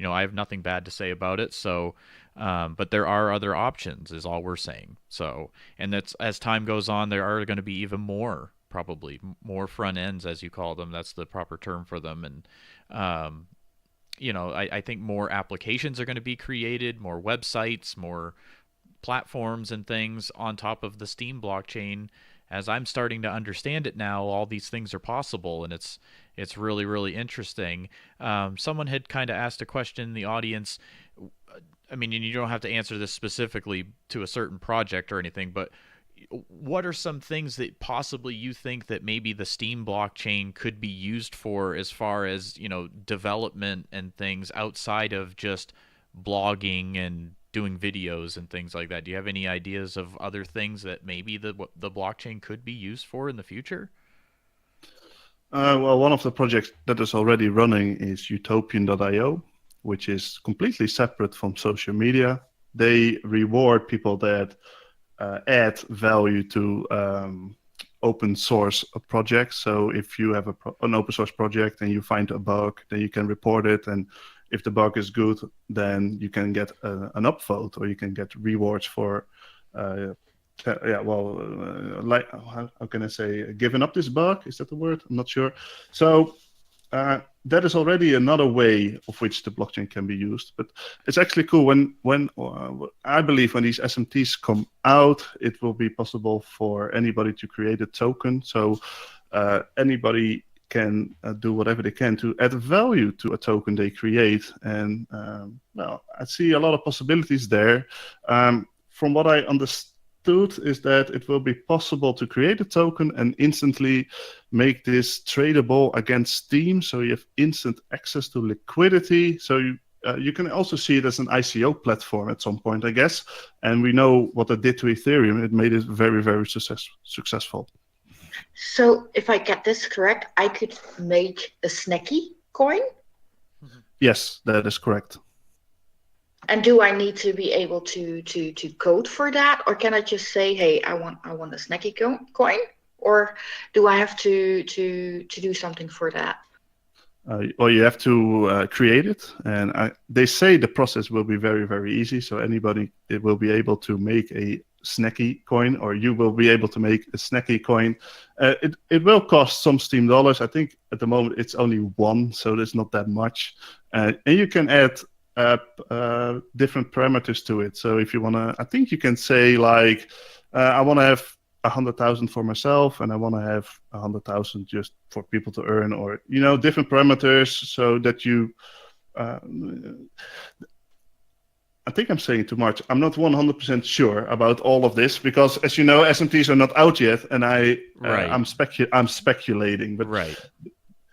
I have nothing bad to say about it. So, but there are other options, is all we're saying. So, and that's as time goes on, there are going to be even more, probably more front ends, as you call them. That's the proper term for them, and I think more applications are going to be created, more websites, more platforms and things on top of the Steem blockchain. As I'm starting to understand it now, all these things are possible, and it's really, really interesting. Someone had kind of asked a question in the audience. And you don't have to answer this specifically to a certain project or anything, but what are some things that possibly you think that maybe the Steem blockchain could be used for as far as, development and things outside of just blogging and doing videos and things like that? Do you have any ideas of other things that maybe the blockchain could be used for in the future? Well, one of the projects that is already running is utopian.io, which is completely separate from social media. They reward people that add value to open source projects. So if you have an open source project and you find a bug, then you can report it. And if the bug is good, then you can get an upvote, or you can get rewards for, like, how can I say, giving up this bug? Is that the word? I'm not sure. So that is already another way of which the blockchain can be used. But it's actually cool when I believe when these SMTs come out, it will be possible for anybody to create a token. So anybody can do whatever they can to add value to a token they create. And I see a lot of possibilities there. From what I understand, is that it will be possible to create a token and instantly make this tradable against Steem, so you have instant access to liquidity. So you can also see it as an ICO platform at some point, I guess. And we know what it did to Ethereum. It made it very, very successful. So if I get this correct, I could make a Snekky coin? Yes, that is correct. And do I need to be able to code for that, or can I just say, "Hey, I want a Snekky coin," or do I have to do something for that? Well, you have to create it, and they say the process will be very, very easy. So anybody will be able to make a Snekky coin, or you will be able to make a Snekky coin. It will cost some Steem dollars. I think at the moment it's only one, so there's not that much. And you can add different parameters to it. So if you want to, I think you can say like, I want to have 100,000 for myself, and I want to have 100,000 just for people to earn, or different parameters, so that you. I think I'm saying too much. I'm not 100% sure about all of this because, as you know, SMTs are not out yet, and I'm speculating. But right.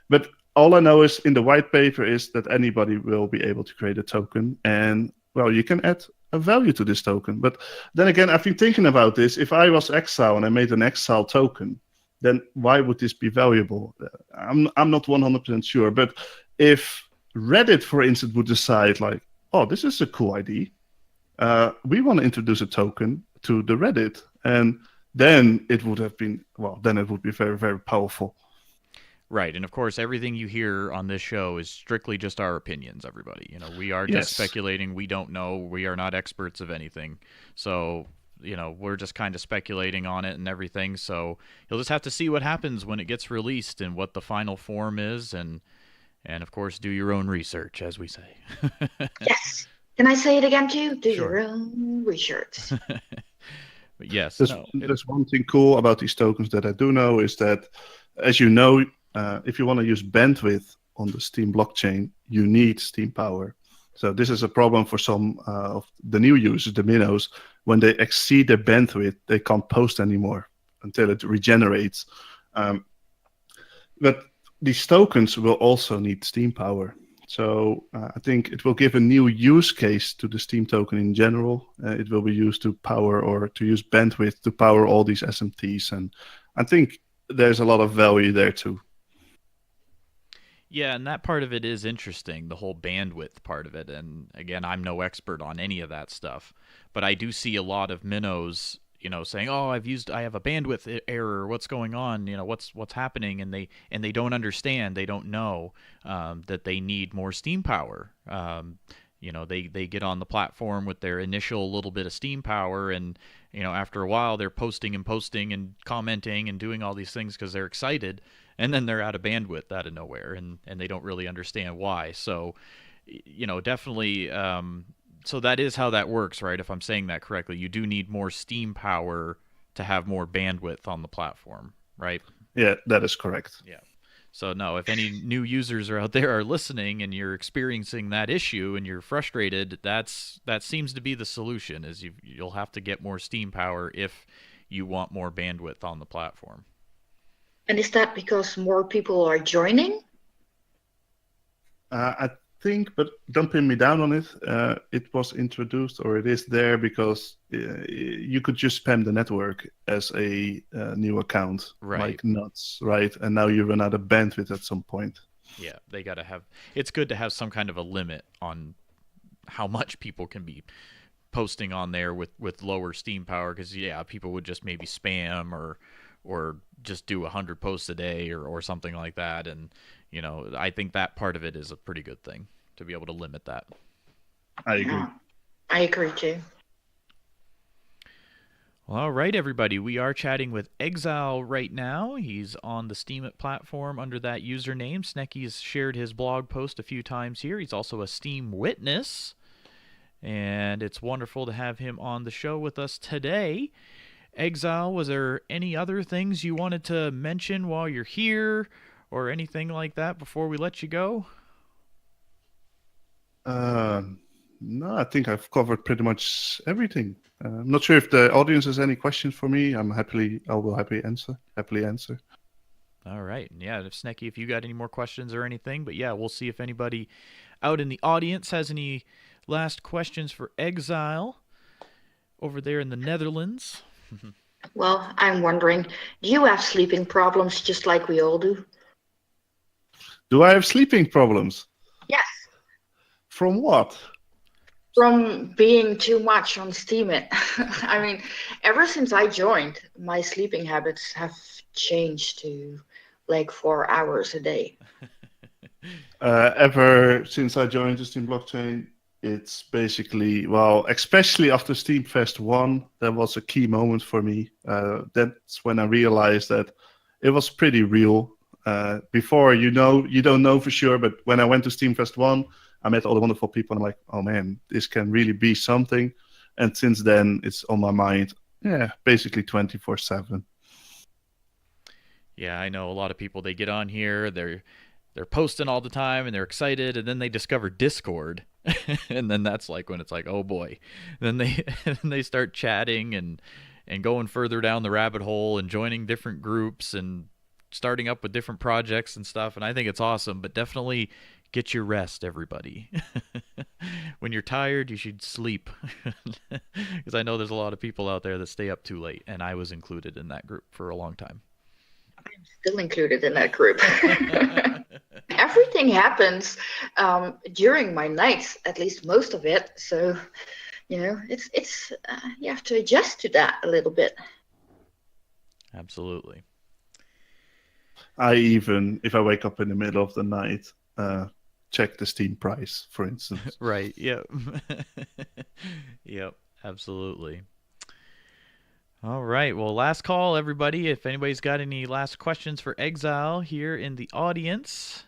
But all I know is in the white paper is that anybody will be able to create a token, and well, you can add a value to this token. But then again, I've been thinking about this. If I was Exile and I made an Exile token, then why would this be valuable? I'm not 100% sure. But if Reddit, for instance, would decide like, oh, this is a cool idea. We want to introduce a token to the Reddit. And then it would have been, then it would be very, very powerful. Right. And of course, everything you hear on this show is strictly just our opinions, everybody. We are just speculating. We don't know. We are not experts of anything. So, we're just kind of speculating on it and everything. So you'll just have to see what happens when it gets released and what the final form is. And of course, do your own research, as we say. Yes. Can I say it again too? Do Sure. your own research. But yes. There's one thing cool about these tokens that I do know is that, as you know, if you want to use bandwidth on the Steem blockchain, you need Steem power. So this is a problem for some of the new users, the minnows. When they exceed their bandwidth, they can't post anymore until it regenerates. But these tokens will also need Steem power. So I think it will give a new use case to the Steem token in general. It will be used to power or to use bandwidth to power all these SMTs. And I think there's a lot of value there too. Yeah, and that part of it is interesting, the whole bandwidth part of it. And again, I'm no expert on any of that stuff, but I do see a lot of minnows saying, "Oh, I have a bandwidth error. What's going on? What's happening?" And they don't understand. They don't know that they need more Steem power. They get on the platform with their initial little bit of Steem power, and after a while they're posting and commenting and doing all these things because they're excited, and then they're out of bandwidth out of nowhere, and they don't really understand why. So, definitely. So that is how that works, right? If I'm saying that correctly, you do need more Steem power to have more bandwidth on the platform, right? Yeah, that is correct. Yeah. So no, if any new users are out there are listening and you're experiencing that issue and you're frustrated, that seems to be the solution. Is you'll have to get more Steem power if you want more bandwidth on the platform. And is that because more people are joining? I think, but don't pin me down on it. It was introduced, or it is there because you could just spam the network as a new account, right, like nuts, right? And now you run out of bandwidth at some point. Yeah, they gotta have. It's good to have some kind of a limit on how much people can be posting on there with lower Steem power, because people would just maybe spam or just do 100 posts a day or something like that, and I think that part of it is a pretty good thing to be able to limit that. I agree. Yeah, I agree too. Well, all right, everybody. We are chatting with Exile right now. He's on the Steemit platform under that username. Snekky's shared his blog post a few times here. He's also a Steem witness, and it's wonderful to have him on the show with us today. Exile, was there any other things you wanted to mention while you're here, or anything like that before we let you go? No, I think I've covered pretty much everything. I'm not sure if the audience has any questions for me. I will happily answer. All right. Yeah, if Snekky, if you got any more questions or anything, but yeah, we'll see if anybody out in the audience has any last questions for Exile over there in the Netherlands. Well, I'm wondering, do you have sleeping problems just like we all do? Do I have sleeping problems? Yes. From what? From being too much on Steemit. I mean, ever since I joined, my sleeping habits have changed to like 4 hours a day. Ever since I joined the Steem blockchain, It's basically, well, especially after Steam Fest 1, that was a key moment for me. That's when I realized that it was pretty real. Before, you don't know for sure, but when I went to Steam Fest 1, I met all the wonderful people, and I'm like, oh man, this can really be something. And since then, it's on my mind, basically 24/7. Yeah, I know a lot of people, they get on here, they're posting all the time and they're excited, and then they discover Discord. And then that's like when it's like, oh boy. Then they then they start chatting and going further down the rabbit hole and joining different groups and starting up with different projects and stuff, and I think it's awesome, but definitely get your rest, everybody. When you're tired, you should sleep. Because I know there's a lot of people out there that stay up too late, and I was included in that group for a long time. I'm still included in that group. Everything happens during my nights, at least most of it. So, it's you have to adjust to that a little bit. Absolutely. I even, if I wake up in the middle of the night, check the Steam price, for instance. Right. Yep. Yep. Absolutely. All right. Well, last call, everybody. If anybody's got any last questions for Exile here in the audience,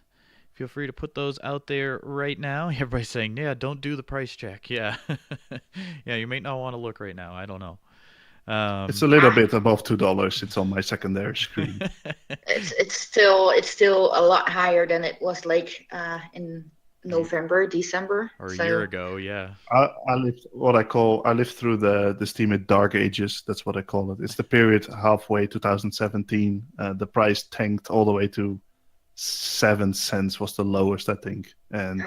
feel free to put those out there right now. Everybody's saying, yeah, don't do the price check. Yeah. Yeah, you may not want to look right now. I don't know. It's a little bit above $2. It's on my secondary screen. It's still a lot higher than it was like in November, December, or a year ago. Yeah. I lived through the Steemit dark ages. That's what I call it. It's the period halfway 2017. The price tanked all the way to 7 cents was the lowest, I think, and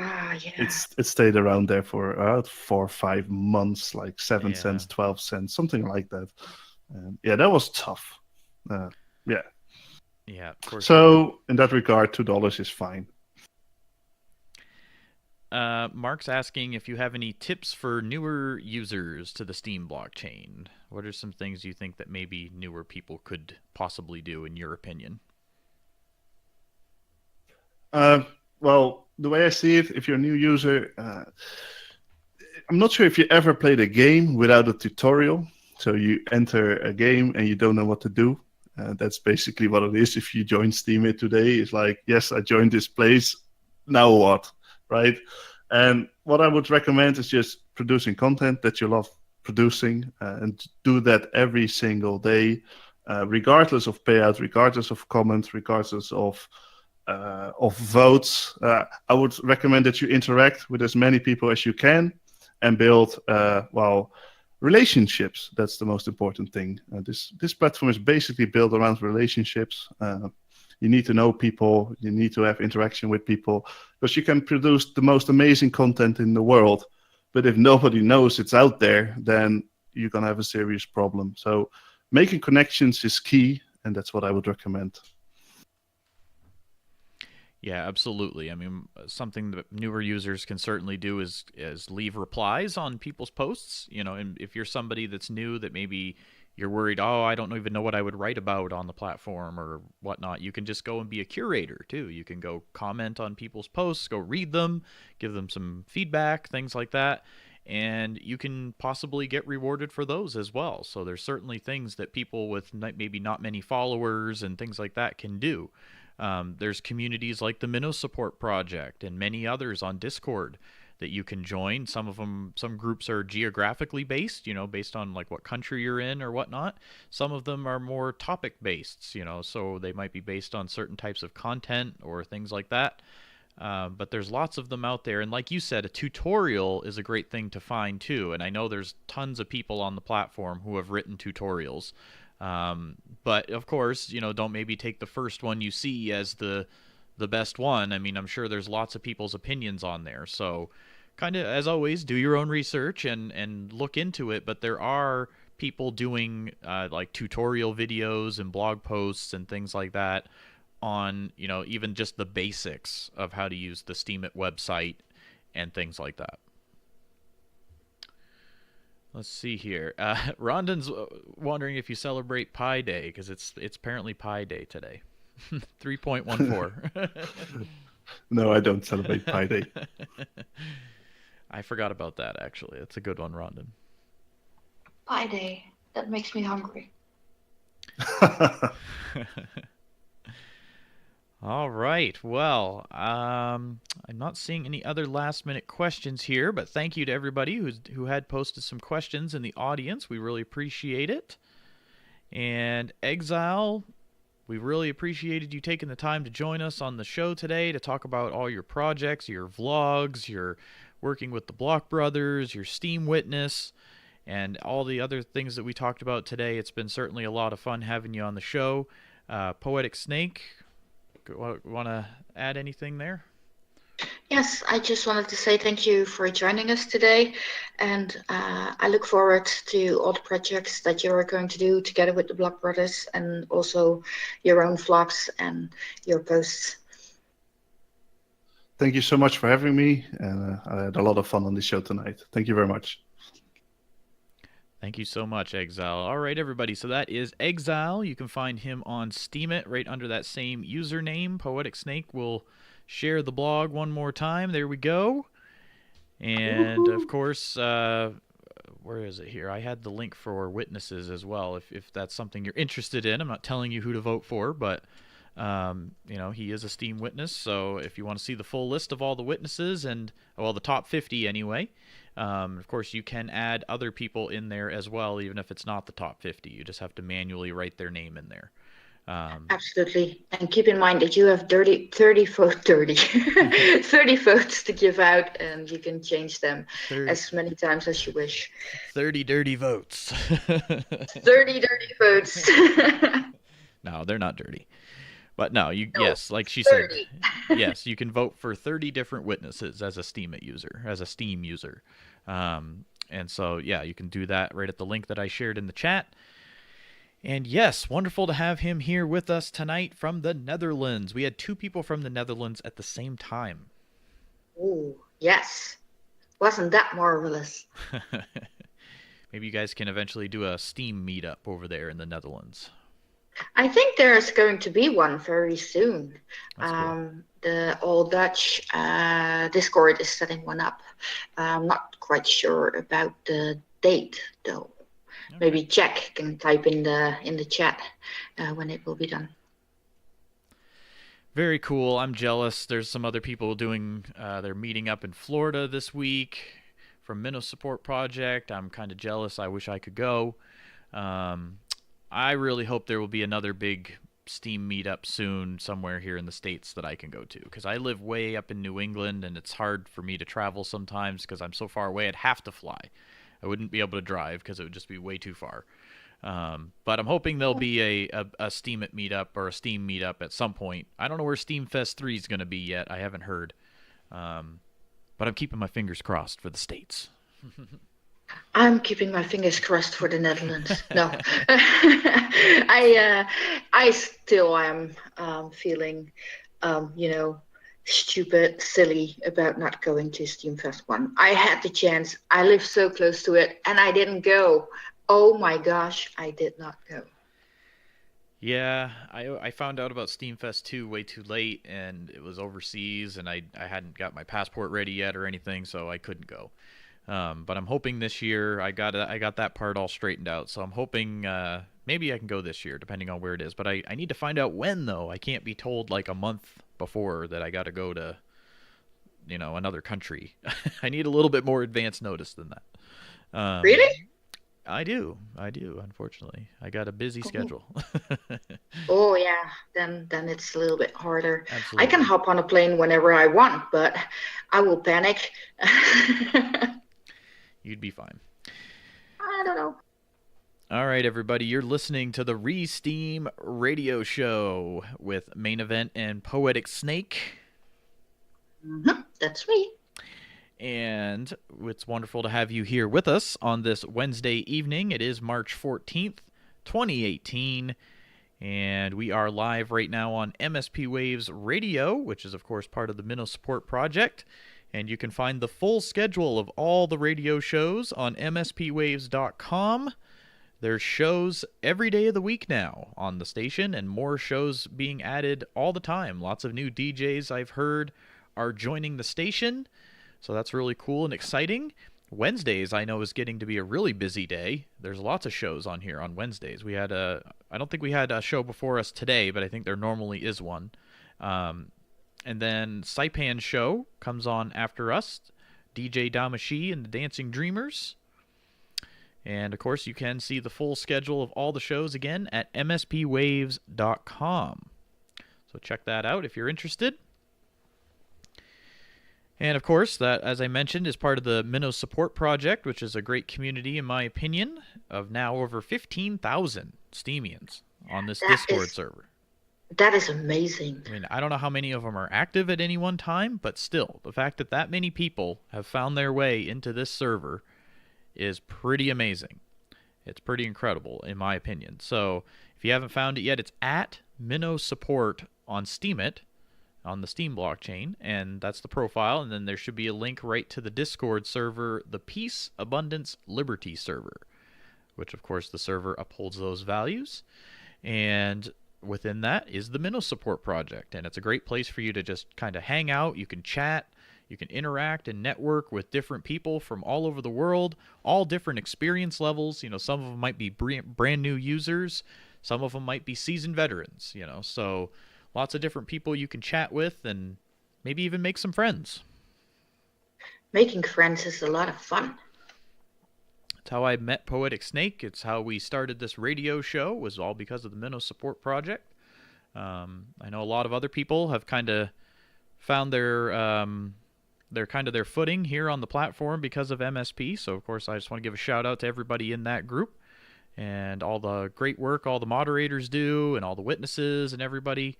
it stayed around there for about 4 or 5 months, like 7 cents, 12 cents, something like that. That was tough. Yeah. So in that regard, $2 is fine. Mark's asking if you have any tips for newer users to the Steem blockchain. What are some things you think that maybe newer people could possibly do, in your opinion? Well, the way I see it, if you're a new user, I'm not sure if you ever played a game without a tutorial. So you enter a game and you don't know what to do. That's basically what it is. If you join Steemit today, it's like, yes, I joined this place. Now what? Right? And what I would recommend is just producing content that you love producing, and do that every single day, regardless of payout, regardless of comments, regardless of votes. I would recommend that you interact with as many people as you can and build, relationships. That's the most important thing. This platform is basically built around relationships. You need to know people. You need to have interaction with people, because you can produce the most amazing content in the world, but if nobody knows it's out there, then you're going to have a serious problem. So making connections is key, and that's what I would recommend. Yeah, absolutely. I mean, something that newer users can certainly do is leave replies on people's posts. And if you're somebody that's new, that maybe you're worried, oh, I don't even know what I would write about on the platform or whatnot, you can just go and be a curator too. You can go comment on people's posts, go read them, give them some feedback, things like that. And you can possibly get rewarded for those as well. So there's certainly things that people with maybe not many followers and things like that can do. There's communities like the Minnow Support Project and many others on Discord that you can join. Some groups are geographically based, based on like what country you're in or whatnot. Some of them are more topic based, so they might be based on certain types of content or things like that. But there's lots of them out there. And like you said, a tutorial is a great thing to find too. And I know there's tons of people on the platform who have written tutorials. But of course, don't maybe take the first one you see as the best one. I mean, I'm sure there's lots of people's opinions on there. So kind of, as always, do your own research and look into it. But there are people doing like tutorial videos and blog posts and things like that on, even just the basics of how to use the Steemit website and things like that. Let's see here. Rondon's wondering if you celebrate Pi Day, because it's apparently Pi Day today. 3.14. No, I don't celebrate Pi Day. I forgot about that, actually. It's a good one, Rondon. Pie day. That makes me hungry. All right. Well, I'm not seeing any other last-minute questions here, but thank you to everybody who had posted some questions in the audience. We really appreciate it. And Exile, we really appreciated you taking the time to join us on the show today to talk about all your projects, your vlogs, your working with the Block Brothers, your Steam Witness, and all the other things that we talked about today. It's been certainly a lot of fun having you on the show. Poetic Snake, want to add anything there? Yes, I just wanted to say thank you for joining us today, and I look forward to all the projects that you are going to do together with the Block Brothers, and also your own vlogs and your posts. Thank you so much for having me, and I had a lot of fun on this show tonight. Thank you very much. Thank you so much, Exile. All right, everybody, so that is Exile. You can find him on Steemit right under that same username. Poetic Snake will share the blog one more time. There we go. And, of course, where is it here? I had the link for witnesses as well, if that's something you're interested in. I'm not telling you who to vote for, but, he is a Steam witness, so if you want to see the full list of all the witnesses, and, well, the top 50 anyway, of course, you can add other people in there as well, even if it's not the top 50. You just have to manually write their name in there. Absolutely. And keep in mind that you have 30 votes to give out, and you can change them as many times as you wish. 30 dirty votes. 30 dirty votes. No, they're not dirty. But no, yes, like she 30. said, yes, you can vote for 30 different witnesses as a Steem user. And so, yeah, you can do that right at the link that I shared in the chat. And yes, wonderful to have him here with us tonight from the Netherlands. We had 2 people from the Netherlands at the same time. Oh, yes. Wasn't that marvelous? Maybe you guys can eventually do a Steam meetup over there in the Netherlands. I think there's going to be one very soon. Cool. The All Dutch Discord is setting one up. I'm not quite sure about the date, though. Okay. Maybe Jack can type in the chat when it will be done. Very cool. I'm jealous. There's some other people doing, they're meeting up in Florida this week from Ma1ne Support Project. I'm kind of jealous. I wish I could go. I really hope there will be another big Steam meetup soon somewhere here in the States that I can go to, because I live way up in New England, and it's hard for me to travel sometimes because I'm so far away. I'd have to fly. I wouldn't be able to drive because it would just be way too far. But I'm hoping there'll be a Steemit meetup or a Steam meetup at some point. I don't know where Steam Fest 3 is going to be yet. I haven't heard. But I'm keeping my fingers crossed for the States. I'm keeping my fingers crossed for the Netherlands. No, I still am feeling, stupid, silly about not going to Steam Fest 1. I had the chance. I live so close to it, and I didn't go. Oh my gosh, I did not go. Yeah, I found out about Steam Fest 2 way too late, and it was overseas, and I hadn't got my passport ready yet or anything, so I couldn't go. But I'm hoping this year I got that part all straightened out. So I'm hoping maybe I can go this year, depending on where it is. But I need to find out when, though. I can't be told like a month before that I got to go to, another country. I need a little bit more advance notice than that. Really? I do. Unfortunately, I got a busy schedule. Oh yeah, then it's a little bit harder. Absolutely. I can hop on a plane whenever I want, but I will panic. You'd be fine. I don't know. All right, everybody, you're listening to the Steem Radio Show with Main Event and Poetic Snake. Mm-hmm. That's me. And it's wonderful to have you here with us on this Wednesday evening. It is March 14th, 2018, and we are live right now on MSPWaves Radio, which is, of course, part of the Ma1ne Support Project. And you can find the full schedule of all the radio shows on mspwaves.com. There's shows every day of the week now on the station, and more shows being added all the time. Lots of new DJs I've heard are joining the station. So that's really cool and exciting. Wednesdays, I know, is getting to be a really busy day. There's lots of shows on here on Wednesdays. I don't think we had a show before us today, but I think there normally is one. And then Saipan's show comes on after us, DJ Damashi and the Dancing Dreamers. And, of course, you can see the full schedule of all the shows again at MSPWaves.com. So check that out if you're interested. And, of course, that, as I mentioned, is part of the Ma1ne Support Project, which is a great community, in my opinion, of now over 15,000 Steemians on this Discord server. That is amazing. I mean, I don't know how many of them are active at any one time, but still, the fact that that many people have found their way into this server is pretty amazing. It's pretty incredible, in my opinion. So, if you haven't found it yet, it's at Ma1ne Support on Steemit, on the Steem blockchain, and that's the profile, and then there should be a link right to the Discord server, the Peace, Abundance, Liberty server, which, of course, the server upholds those values, and within that is the Ma1ne Support Project, and it's a great place for you to just kind of hang out. You can chat, you can interact and network with different people from all over the world, all different experience levels. You know, some of them might be brand new users, some of them might be seasoned veterans, you know, so lots of different people you can chat with and maybe even make some friends. Making friends is a lot of fun. It's how I met Poetic Snake. It's how we started this radio show, was all because of the Ma1ne Support Project. I know a lot of other people have kind of found their footing here on the platform because of MSP. So, of course, I just want to give a shout out to everybody in that group and all the great work all the moderators do and all the witnesses and everybody.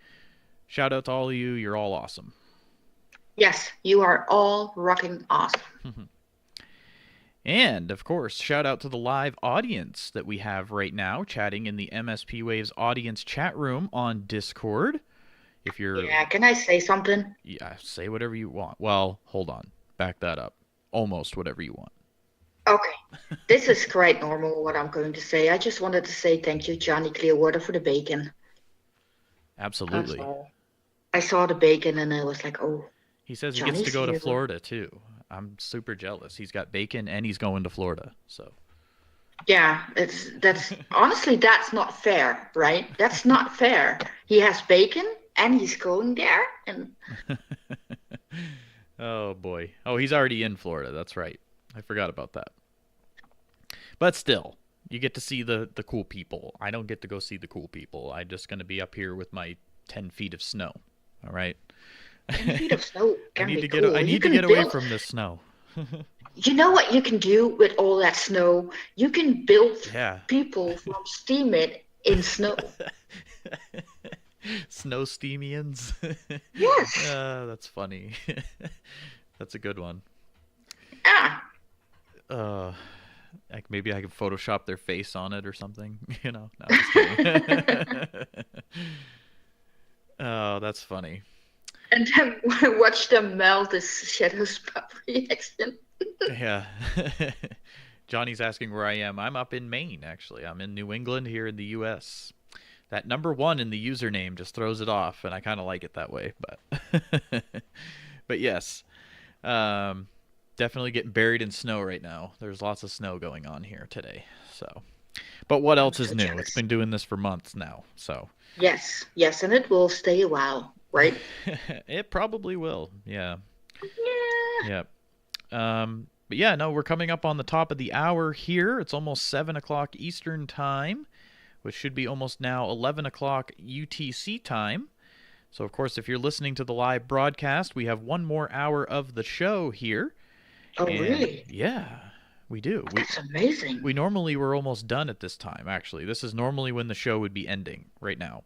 Shout out to all of you. You're all awesome. Yes, you are all rocking awesome. And, of course, shout out to the live audience that we have right now chatting in the MSP Waves audience chat room on Discord. If you're... Yeah, can I say something? Yeah, say whatever you want. Well, hold on. Back that up. Almost whatever you want. Okay. This is quite normal, what I'm going to say. I just wanted to say thank you, Johnny Clearwater, for the bacon. Absolutely. I saw the bacon and I was like, oh. He says he gets to go to Florida, too. I'm super jealous. He's got bacon and he's going to Florida, so. Yeah, that's honestly, that's not fair, right? That's not fair. He has bacon and he's going there, and oh boy. Oh, he's already in Florida. That's right. I forgot about that. But still, you get to see the cool people. I don't get to go see the cool people. I'm just going to be up here with my 10 feet of snow. All right. 10 feet of snow can be cool. I need to get away from this snow. You know what you can do with all that snow? You can build people from Steemit in snow. Snow Steemians? Yes. That's funny. That's a good one. Yeah. Like maybe I could Photoshop their face on it or something. You know? No, just kidding. Oh, that's funny. And then watch them melt as Shadow's pop reaction. Yeah. Johnny's asking where I am. I'm up in Maine, actually. I'm in New England here in the U.S. That #1 in the username just throws it off, and I kind of like it that way. But yes, definitely getting buried in snow right now. There's lots of snow going on here today. So, but what else is new? It's been doing this for months now. So yes, and it will stay a while, right? It probably will. Yeah. Yeah. But yeah, no, we're coming up on the top of the hour here. It's almost 7 o'clock Eastern time, which should be almost now 11 o'clock UTC time. So, of course, if you're listening to the live broadcast, we have one more hour of the show here. Oh, really? Yeah, we do. That's amazing. We normally were almost done at this time, actually. This is normally when the show would be ending right now.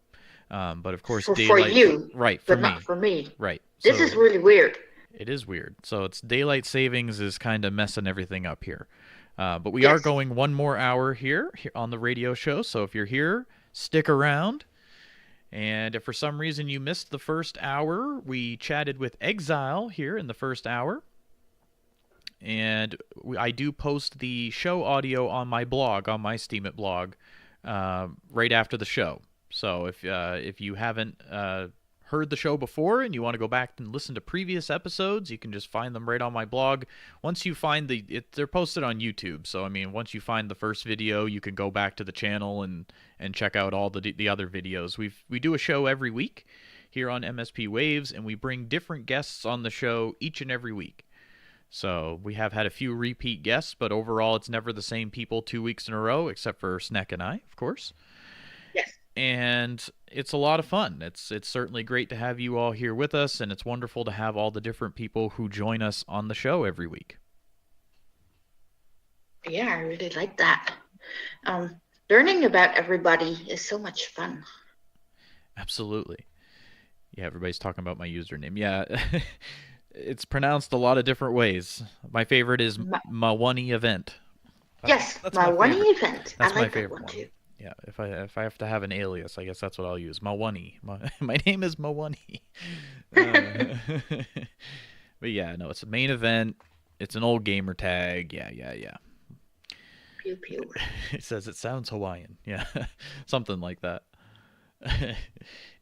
But, of course, for you. Right, but not for me. Right. This is really weird. It is weird. So it's daylight savings is kind of messing everything up here. But we are going one more hour here on the radio show. So if you're here, stick around. And if for some reason you missed the first hour, we chatted with Exile here in the first hour. And I do post the show audio on my blog, on my Steemit blog, right after the show. So if you haven't heard the show before and you want to go back and listen to previous episodes, you can just find them right on my blog. Once you find they're posted on YouTube. So, I mean, once you find the first video, you can go back to the channel and check out all the other videos. We do a show every week here on MSP Waves, and we bring different guests on the show each and every week. So we have had a few repeat guests, but overall it's never the same people 2 weeks in a row, except for Snekky and I, of course. Yes. And it's a lot of fun. It's certainly great to have you all here with us, and it's wonderful to have all the different people who join us on the show every week. Yeah, I really like that. Learning about everybody is so much fun. Absolutely. Yeah, everybody's talking about my username. Yeah, it's pronounced a lot of different ways. My favorite is Ma1ne Event. Yes, Ma1ne Event. That's I like my favorite that one too. Yeah, if I have to have an alias, I guess that's what I'll use. Ma1ne. My name is Ma1ne. But yeah, no, it's a main event. It's an old gamer tag. Yeah. Pew pew. It says it sounds Hawaiian. Yeah, something like that.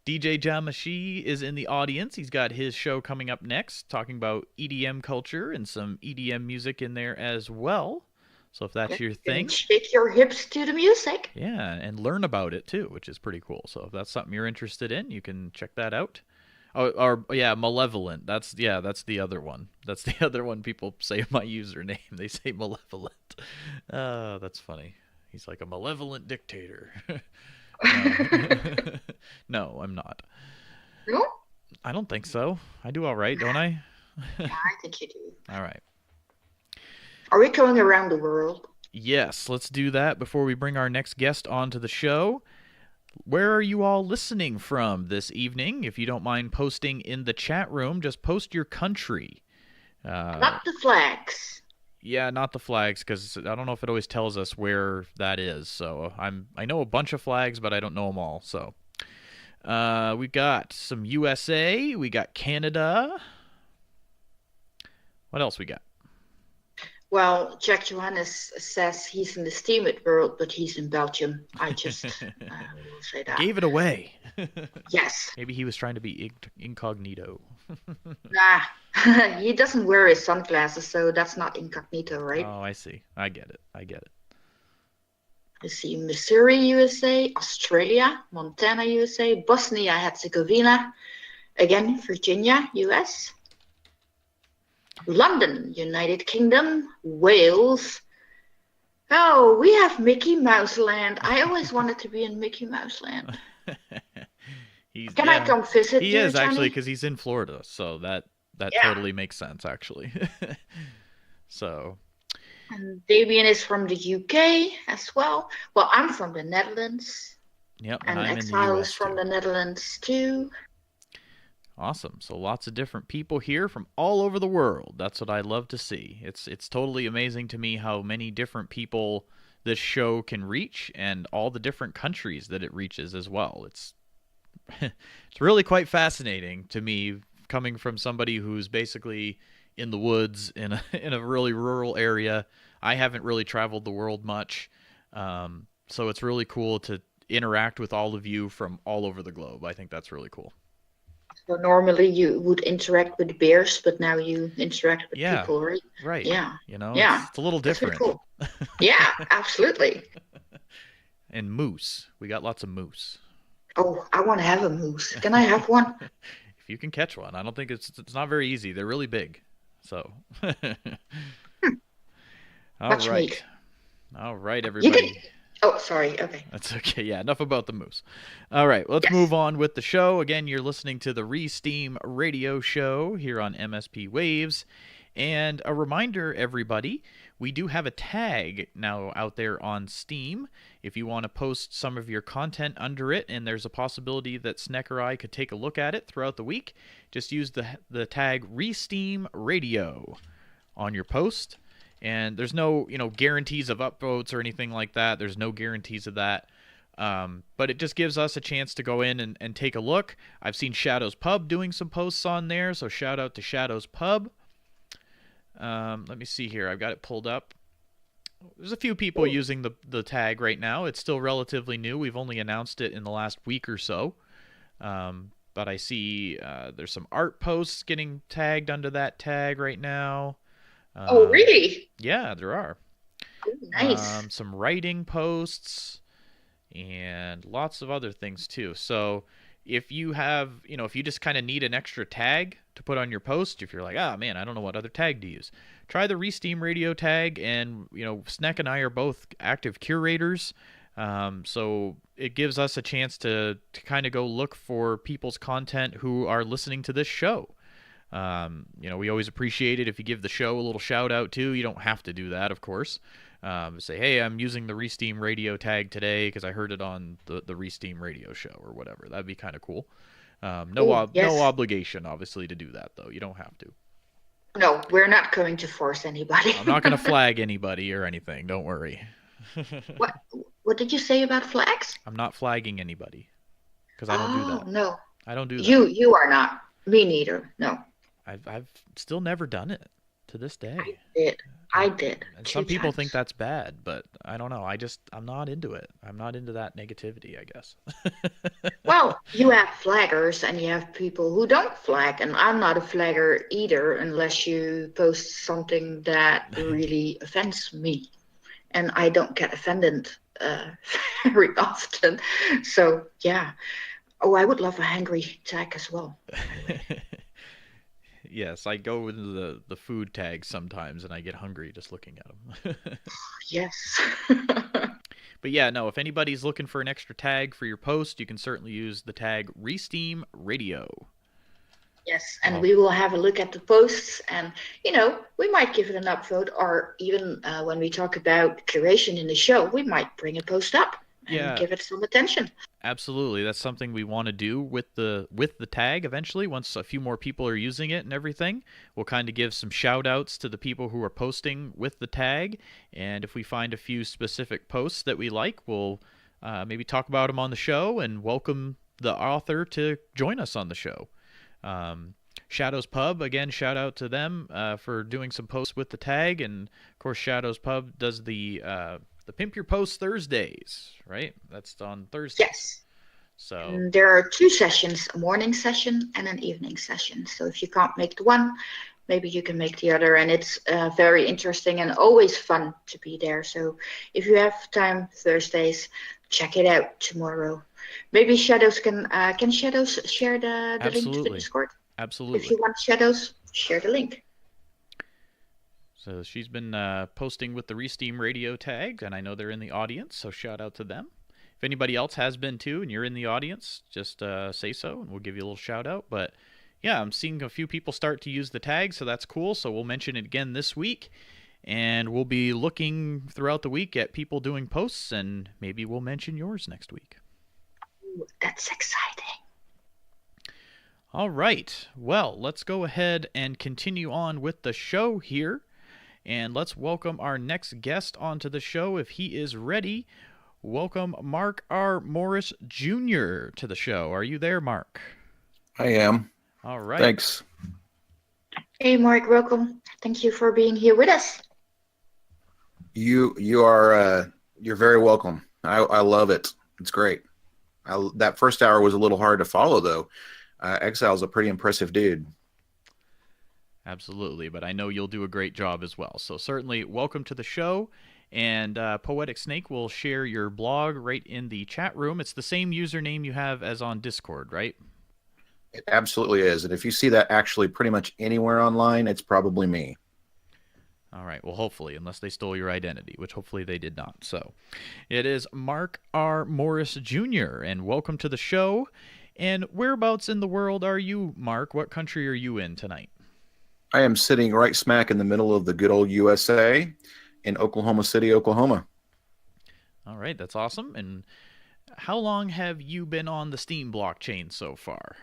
DJ Jamashi is in the audience. He's got his show coming up next, talking about EDM culture and some EDM music in there as well. So if that's your thing, shake your hips to the music. Yeah, and learn about it too, which is pretty cool. So if that's something you're interested in, you can check that out. Or yeah, Malevolent. That's the other one. That's the other one people say my username. They say Malevolent. That's funny. He's like a malevolent dictator. No, I'm not. No? I don't think so. I do all right, don't I? Yeah, I think you do. All right. Are we going around the world? Yes, let's do that before we bring our next guest onto the show. Where are you all listening from this evening? If you don't mind posting in the chat room, just post your country. Not the flags. Yeah, not the flags, because I don't know if it always tells us where that is. So I know a bunch of flags, but I don't know them all. So we got some USA, we got Canada. What else we got? Well, Jack Johannes says he's in the Steemit world, but he's in Belgium. I just will say that. Gave it away. Yes. Maybe he was trying to be incognito. Nah, he doesn't wear his sunglasses, so that's not incognito, right? Oh, I see. I get it. You see Missouri, USA, Australia, Montana, USA, Bosnia-Herzegovina, again, Virginia, US, London, United Kingdom, Wales. Oh, we have Mickey Mouse Land. I always wanted to be in Mickey Mouse Land. Can I come visit you, He is, Johnny? actually, because he's in Florida, so that totally makes sense, actually. So. And Damien is from the UK as well. Well, I'm from the Netherlands. Yep, and I'm Exile in the US is from too. the Netherlands too. Awesome. So lots of different people here from all over the world. That's what I love to see. It's totally amazing to me how many different people this show can reach and all the different countries that it reaches as well. It's it's really quite fascinating to me, coming from somebody who's basically in the woods in a really rural area. I haven't really traveled the world much. So it's really cool to interact with all of you from all over the globe. I think that's really cool. So normally you would interact with bears, but now you interact with people, right? Right. Yeah. It's a little different. Cool. Yeah, absolutely. And moose. We got lots of moose. Oh, I want to have a moose. Can I have one? If you can catch one. I don't think it's not very easy. They're really big. So. Much meat. All right, everybody. Oh, sorry. Okay. That's okay. Yeah, enough about the moose. All right, let's move on with the show. Again, you're listening to the Steem Radio Show here on MSP Waves. And a reminder, everybody, we do have a tag now out there on Steem. If you want to post some of your content under it, and there's a possibility that Snekky or I could take a look at it throughout the week, just use the tag Steem Radio on your post. And there's no, guarantees of upvotes or anything like that. There's no guarantees of that. But it just gives us a chance to go in and take a look. I've seen Shadow's Pub doing some posts on there, so shout out to Shadow's Pub. Let me see here. I've got it pulled up. There's a few people using the tag right now. It's still relatively new. We've only announced it in the last week or so. but I see there's some art posts getting tagged under that tag right now. Oh, really? Yeah, there are. Oh, nice. Some writing posts and lots of other things too. So if you have, if you just kind of need an extra tag to put on your post, if you're like, ah, man, I don't know what other tag to use, try the Steem Radio tag. And, Snek and I are both active curators. So it gives us a chance to kind of go look for people's content who are listening to this show. We always appreciate it if you give the show a little shout out too. You don't have to do that, of course. Say, hey, I'm using the Steem Radio tag today because I heard it on the Steem Radio show or whatever. That'd be kind of cool. No obligation, obviously, to do that though. You don't have to. No, we're not going to force anybody. I'm not going to flag anybody or anything. Don't worry. What did you say about flags? I'm not flagging anybody because I don't do that. No. I don't do that. You are not. Me neither. No. I've still never done it to this day. I did. And some people think that's bad, but I don't know. I'm not into it. I'm not into that negativity, I guess. Well, you have flaggers and you have people who don't flag, and I'm not a flagger either unless you post something that really offends me. And I don't get offended very often. So, yeah. Oh, I would love a hangry tag as well. Yes, I go into the food tags sometimes, and I get hungry just looking at them. Yes. But yeah, no, if anybody's looking for an extra tag for your post, you can certainly use the tag Steem Radio. Yes, and we will have a look at the posts, and, we might give it an upvote, or even when we talk about curation in the show, we might bring a post up and give it some attention. Absolutely. That's something we want to do with the tag eventually. Once a few more people are using it and everything, we'll kind of give some shout outs to the people who are posting with the tag. And if we find a few specific posts that we like, we'll maybe talk about them on the show and welcome the author to join us on the show. Shadows Pub, again, shout out to them for doing some posts with the tag. And of course, Shadows Pub does the Pimp Your Post Thursdays, right? That's on Thursday. Yes. So and there are 2 sessions, a morning session and an evening session. So if you can't make the one, maybe you can make the other. And it's very interesting and always fun to be there. So if you have time Thursdays, check it out tomorrow. Maybe Shadows can Shadows share the link to the Discord? Absolutely. If you want Shadows, share the link. So she's been posting with the Steem Radio tag, and I know they're in the audience, so shout out to them. If anybody else has been too, and you're in the audience, just say so, and we'll give you a little shout out. But yeah, I'm seeing a few people start to use the tag, so that's cool. So we'll mention it again this week, and we'll be looking throughout the week at people doing posts, and maybe we'll mention yours next week. Ooh, that's exciting. All right. Well, let's go ahead and continue on with the show here. And let's welcome our next guest onto the show if he is ready. Welcome Mark R. Morris Jr. to the show. Are you there, Mark? I am. All right. Thanks. Hey, Mark, welcome. Thank you for being here with us. You're very welcome. I love it. It's great. That first hour was a little hard to follow, though. Exile's a pretty impressive dude. Absolutely, but I know you'll do a great job as well. So certainly welcome to the show, and Poetic Snake will share your blog right in the chat room. It's the same username you have as on Discord, right? It absolutely is, and if you see that actually pretty much anywhere online, it's probably me. All right, well, hopefully, unless they stole your identity, which hopefully they did not. So it is Mark R. Morris Jr., and welcome to the show. And whereabouts in the world are you, Mark? What country are you in tonight? I am sitting right smack in the middle of the good old USA in Oklahoma City, Oklahoma. All right, that's awesome. And how long have you been on the Steem blockchain so far?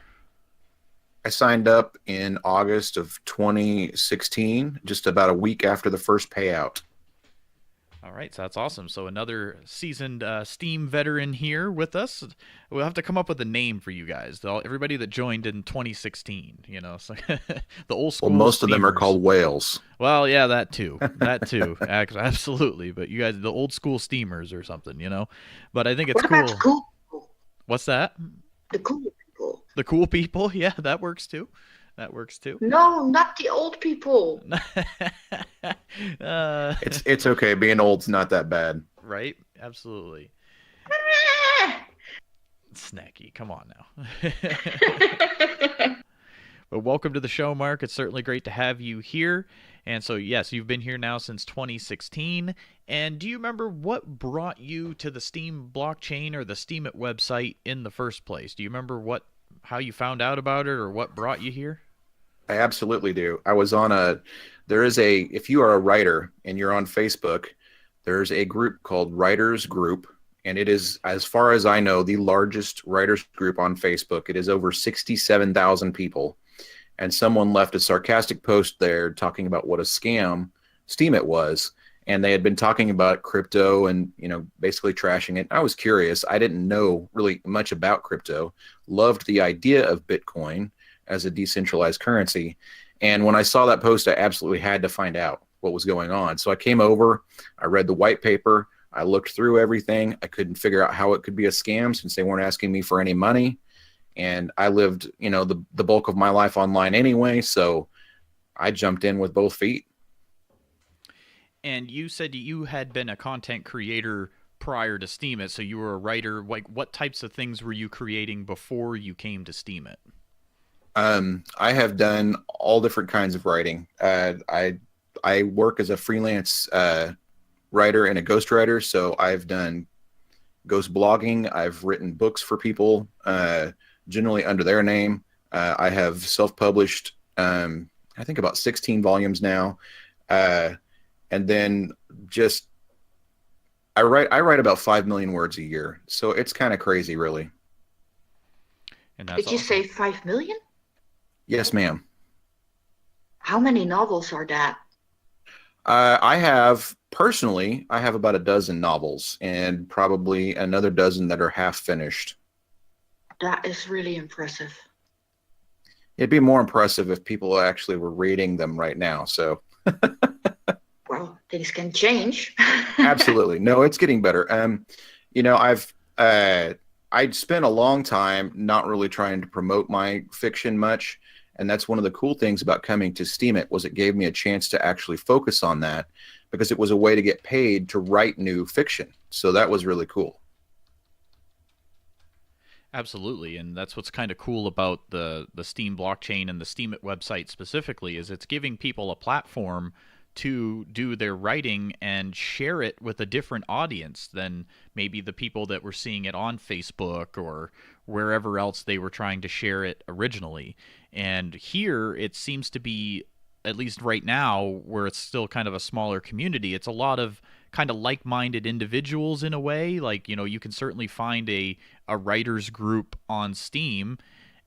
I signed up in August of 2016, just about a week after the first payout. All right, so that's awesome. So another seasoned Steem veteran here with us. We'll have to come up with a name for you guys. Everybody that joined in 2016, so the old school. Well, most Steemers. of them are called whales. Well, yeah, that too, absolutely. But you guys, the old school Steemers or something, But I think it's What about cool. cool? What's that? The cool people. people. The cool people, yeah, that works too. That works too. No, not the old people. It's okay. Being old's not that bad. Right? Absolutely. Snekky, come on now. But welcome to the show, Mark. It's certainly great to have you here. And so, yes, you've been here now since 2016. And do you remember what brought you to the Steem blockchain or the Steemit website in the first place? Do you remember how you found out about it or what brought you here? I absolutely do. I was on if you are a writer and you're on Facebook, there's a group called Writers Group. And it is, as far as I know, the largest writers group on Facebook. It is over 67,000 people. And someone left a sarcastic post there talking about what a scam Steemit was. And they had been talking about crypto and, basically trashing it. I was curious. I didn't know really much about crypto. Loved the idea of Bitcoin as a decentralized currency. And when I saw that post, I absolutely had to find out what was going on. So I came over, I read the white paper, I looked through everything. I couldn't figure out how it could be a scam since they weren't asking me for any money. And I lived, the bulk of my life online anyway. So I jumped in with both feet. And you said you had been a content creator prior to Steemit. So you were a writer. Like, what types of things were you creating before you came to Steemit? I have done all different kinds of writing. I work as a freelance writer and a ghostwriter, so I've done ghost blogging. I've written books for people, generally under their name. I have self-published, I think about 16 volumes now, and then I write about 5 million words a year, so it's kind of crazy, really. And that's Did you say 5 million? Yes, ma'am. How many novels are that? I have about a dozen novels and probably another dozen that are half finished. That is really impressive. It'd be more impressive if people actually were reading them right now. So, well, things can change. Absolutely, no, it's getting better. I'd spent a long time not really trying to promote my fiction much. And that's one of the cool things about coming to Steemit was it gave me a chance to actually focus on that because it was a way to get paid to write new fiction. So that was really cool. Absolutely, and that's what's kind of cool about the Steem blockchain and the Steemit website specifically is it's giving people a platform to do their writing and share it with a different audience than maybe the people that were seeing it on Facebook or wherever else they were trying to share it originally. And here it seems to be, at least right now, where it's still kind of a smaller community, it's a lot of kind of like-minded individuals in a way. Like, you can certainly find a writers group on Steem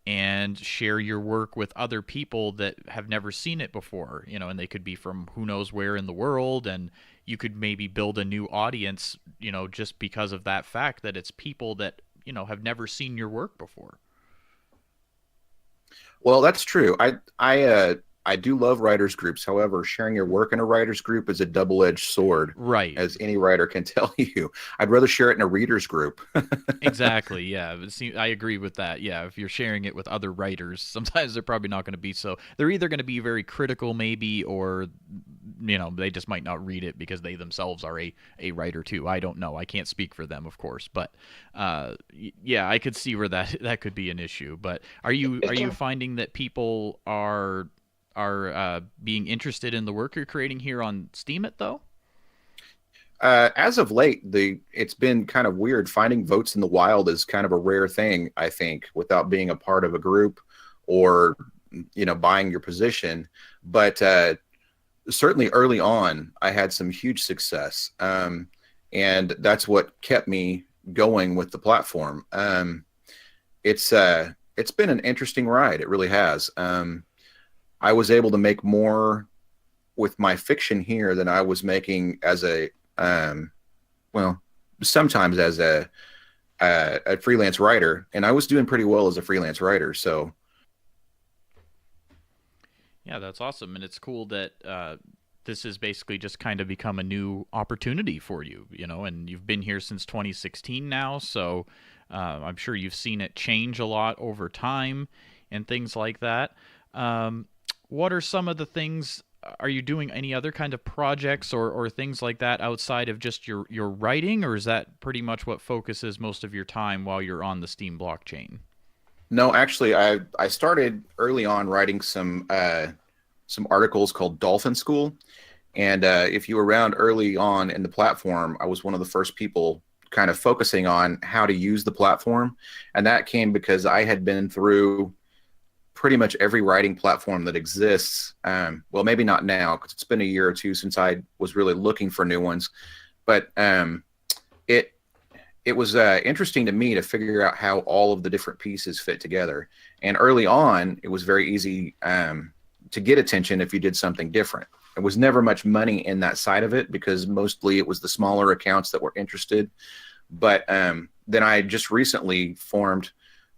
and share your work with other people that have never seen it before, and they could be from who knows where in the world, and you could maybe build a new audience, just because of that fact that it's people that, have never seen your work before. Well, that's true. I do love writers groups. However, sharing your work in a writers group is a double-edged sword, right? As any writer can tell you. I'd rather share it in a readers group. Exactly. Yeah, I agree with that. Yeah, if you're sharing it with other writers, sometimes they're probably not going to be so. They're either going to be very critical, maybe, or they just might not read it because they themselves are a writer too. I don't know. I can't speak for them, of course, but yeah, I could see where that could be an issue. But are you finding that people are being interested in the work you're creating here on Steemit, though? As of late, it's been kind of weird. Finding votes in the wild is kind of a rare thing, I think, without being a part of a group or, buying your position. But certainly early on, I had some huge success. And that's what kept me going with the platform. It's been an interesting ride. It really has. I was able to make more with my fiction here than I was making as sometimes as a freelance writer, and I was doing pretty well as a freelance writer. So, yeah, that's awesome, and it's cool that this has basically just kind of become a new opportunity for you, and you've been here since 2016 now, so I'm sure you've seen it change a lot over time and things like that. What are some of the things? Are you doing any other kind of projects or things like that outside of just your writing, or is that pretty much what focuses most of your time while you're on the Steem blockchain? No, actually, I started early on writing some articles called Dolphin School, and if you were around early on in the platform, I was one of the first people kind of focusing on how to use the platform, and that came because I had been through pretty much every writing platform that exists. Well, maybe not now, because it's been a year or two since I was really looking for new ones, but it was interesting to me to figure out how all of the different pieces fit together. And early on, it was very easy to get attention if you did something different. There was never much money in that side of it because mostly it was the smaller accounts that were interested. But then I just recently formed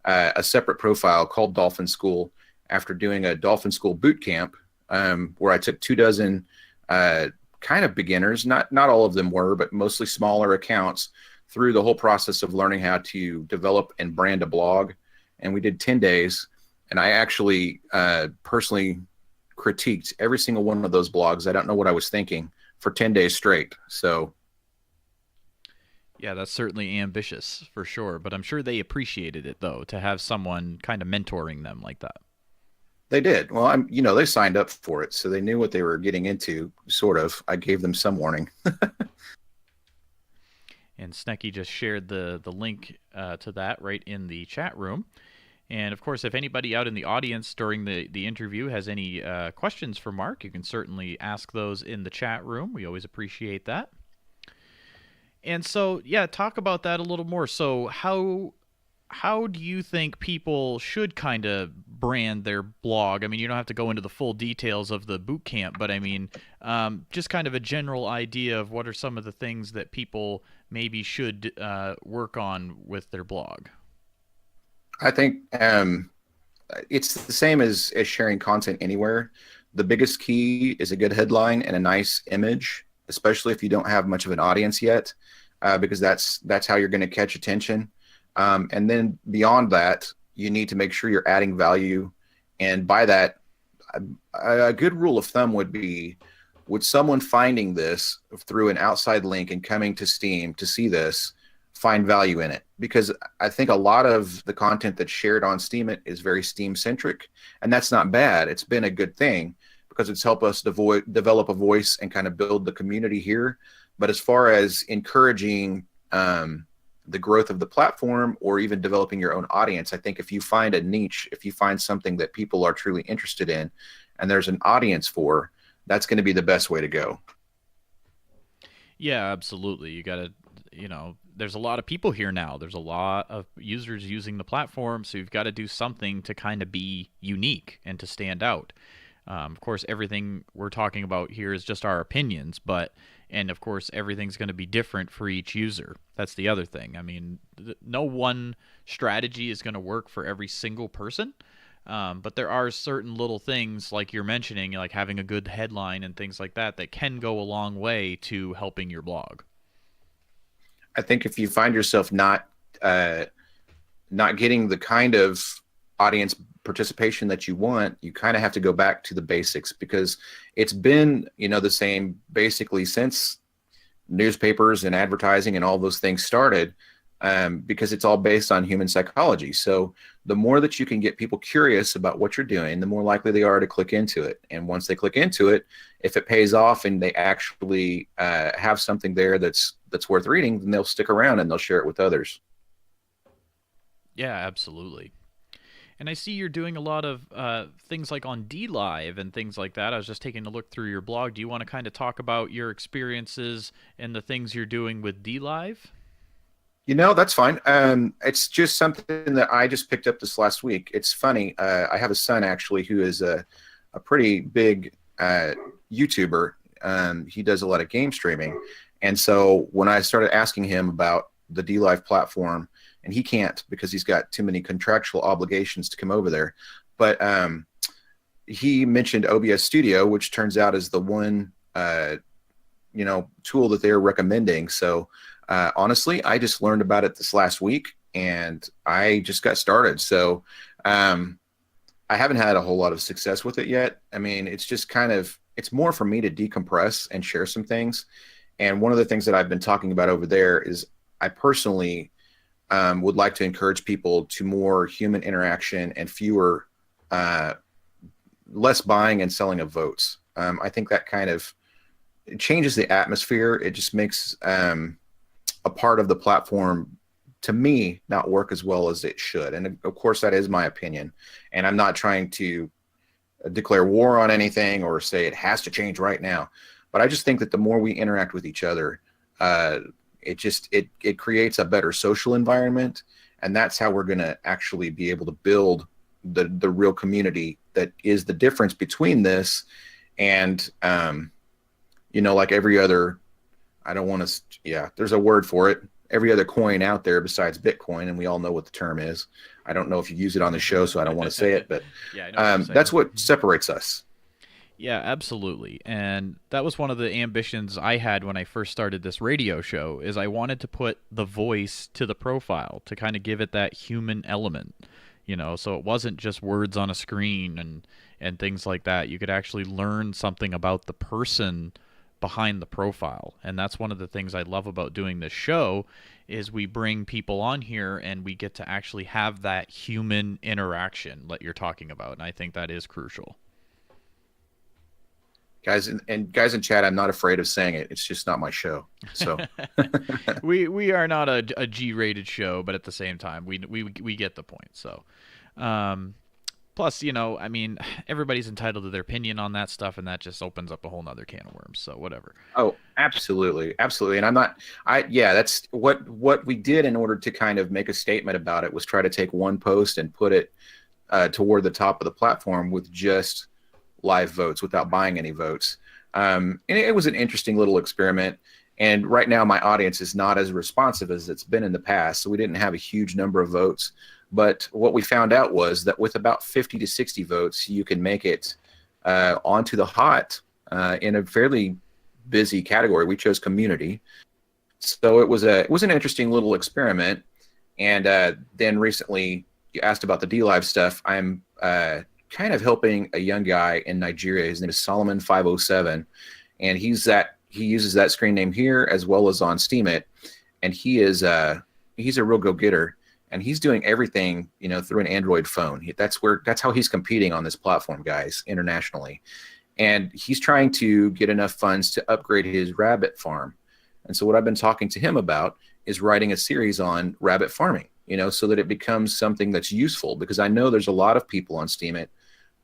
a separate profile called Dolphin School after doing a Dolphin School boot camp where I took 24 kind of beginners, not all of them were, but mostly smaller accounts, through the whole process of learning how to develop and brand a blog. And we did 10 days. And I actually personally critiqued every single one of those blogs. I don't know what I was thinking for 10 days straight. So yeah, that's certainly ambitious for sure. But I'm sure they appreciated it, though, to have someone kind of mentoring them like that. they did. Well, they signed up for it, so they knew what they were getting into, sort of. I gave them some warning. And Snekky just shared the link to that right in the chat room. And of course, if anybody out in the audience during the interview has any questions for Mark, you can certainly ask those in the chat room. We always appreciate that. And so, yeah, talk about that a little more. So how do you think people should kind of brand their blog? I mean, you don't have to go into the full details of the boot camp, but I mean, just kind of a general idea of what are some of the things that people maybe should work on with their blog. I think it's the same as sharing content anywhere. The biggest key is a good headline and a nice image, especially if you don't have much of an audience yet, because that's how you're going to catch attention. And then beyond that, you need to make sure you're adding value. And by that, a good rule of thumb would be, would someone finding this through an outside link and coming to Steem to see this find value in it? Because I think a lot of the content that's shared on Steemit is very Steem centric, and that's not bad. It's been a good thing because it's helped us develop a voice and kind of build the community here. But as far as encouraging the growth of the platform or even developing your own audience, I think if you find a niche, if you find something that people are truly interested in and there's an audience for, that's going to be the best way to go. Yeah, absolutely. You got to, there's a lot of people here now. There's a lot of users using the platform, so you've got to do something to kind of be unique and to stand out. Of course, everything we're talking about here is just our opinions, and of course, everything's going to be different for each user. That's the other thing. I mean, no one strategy is going to work for every single person, but there are certain little things, like you're mentioning, like having a good headline and things like that, that can go a long way to helping your blog. I think if you find yourself not getting the kind of audience participation that you want, you kind of have to go back to the basics, because it's been, the same basically since newspapers and advertising and all those things started, because it's all based on human psychology. So the more that you can get people curious about what you're doing, the more likely they are to click into it. And once they click into it, if it pays off and they actually have something there that's worth reading, then they'll stick around and they'll share it with others. Yeah, absolutely. And I see you're doing a lot of things like on DLive and things like that. I was just taking a look through your blog. Do you want to kind of talk about your experiences and the things you're doing with DLive? That's fine. It's just something that I just picked up this last week. It's funny. I have a son, actually, who is a pretty big YouTuber. He does a lot of game streaming. And so when I started asking him about the DLive platform, and he can't because he's got too many contractual obligations to come over there. But he mentioned OBS Studio, which turns out is the one tool that they're recommending. So honestly, I just learned about it this last week and I just got started. So I haven't had a whole lot of success with it yet. I mean, it's just it's more for me to decompress and share some things. And one of the things that I've been talking about over there is I personally would like to encourage people to more human interaction and fewer, less buying and selling of votes. I think that it changes the atmosphere. It just makes a part of the platform, to me, not work as well as it should. And of course, that is my opinion. And I'm not trying to declare war on anything or say it has to change right now. But I just think that the more we interact with each other, it creates a better social environment. And that's how we're going to actually be able to build the real community that is the difference between this and, like every other, there's a word for it. Every other coin out there besides Bitcoin, and we all know what the term is. I don't know if you use it on the show, so I don't want to say it, but that's what separates us. Yeah, absolutely. And that was one of the ambitions I had when I first started this radio show, is I wanted to put the voice to the profile to kind of give it that human element, so it wasn't just words on a screen and things like that. You could actually learn something about the person behind the profile. And that's one of the things I love about doing this show, is we bring people on here and we get to actually have that human interaction that you're talking about. And I think that is crucial. Guys in chat, I'm not afraid of saying it. It's just not my show. So we are not a G-rated show, but at the same time, we get the point. So, plus, everybody's entitled to their opinion on that stuff, and that just opens up a whole nother can of worms. So whatever. Oh, absolutely, absolutely. And that's what we did in order to kind of make a statement about it, was try to take one post and put it toward the top of the platform with just live votes without buying any votes. And it was an interesting little experiment. And right now my audience is not as responsive as it's been in the past. So we didn't have a huge number of votes. But what we found out was that with about 50 to 60 votes, you can make it onto the hot in a fairly busy category. We chose community. So it was an interesting little experiment. And then recently you asked about the DLive stuff. I'm kind of helping a young guy in Nigeria. His name is Solomon507, and he uses that screen name here as well as on Steemit, and he's a real go-getter, and he's doing everything through an Android phone. That's how he's competing on this platform, guys, internationally, and he's trying to get enough funds to upgrade his rabbit farm. And so what I've been talking to him about is writing a series on rabbit farming, so that it becomes something that's useful, because I know there's a lot of people on Steemit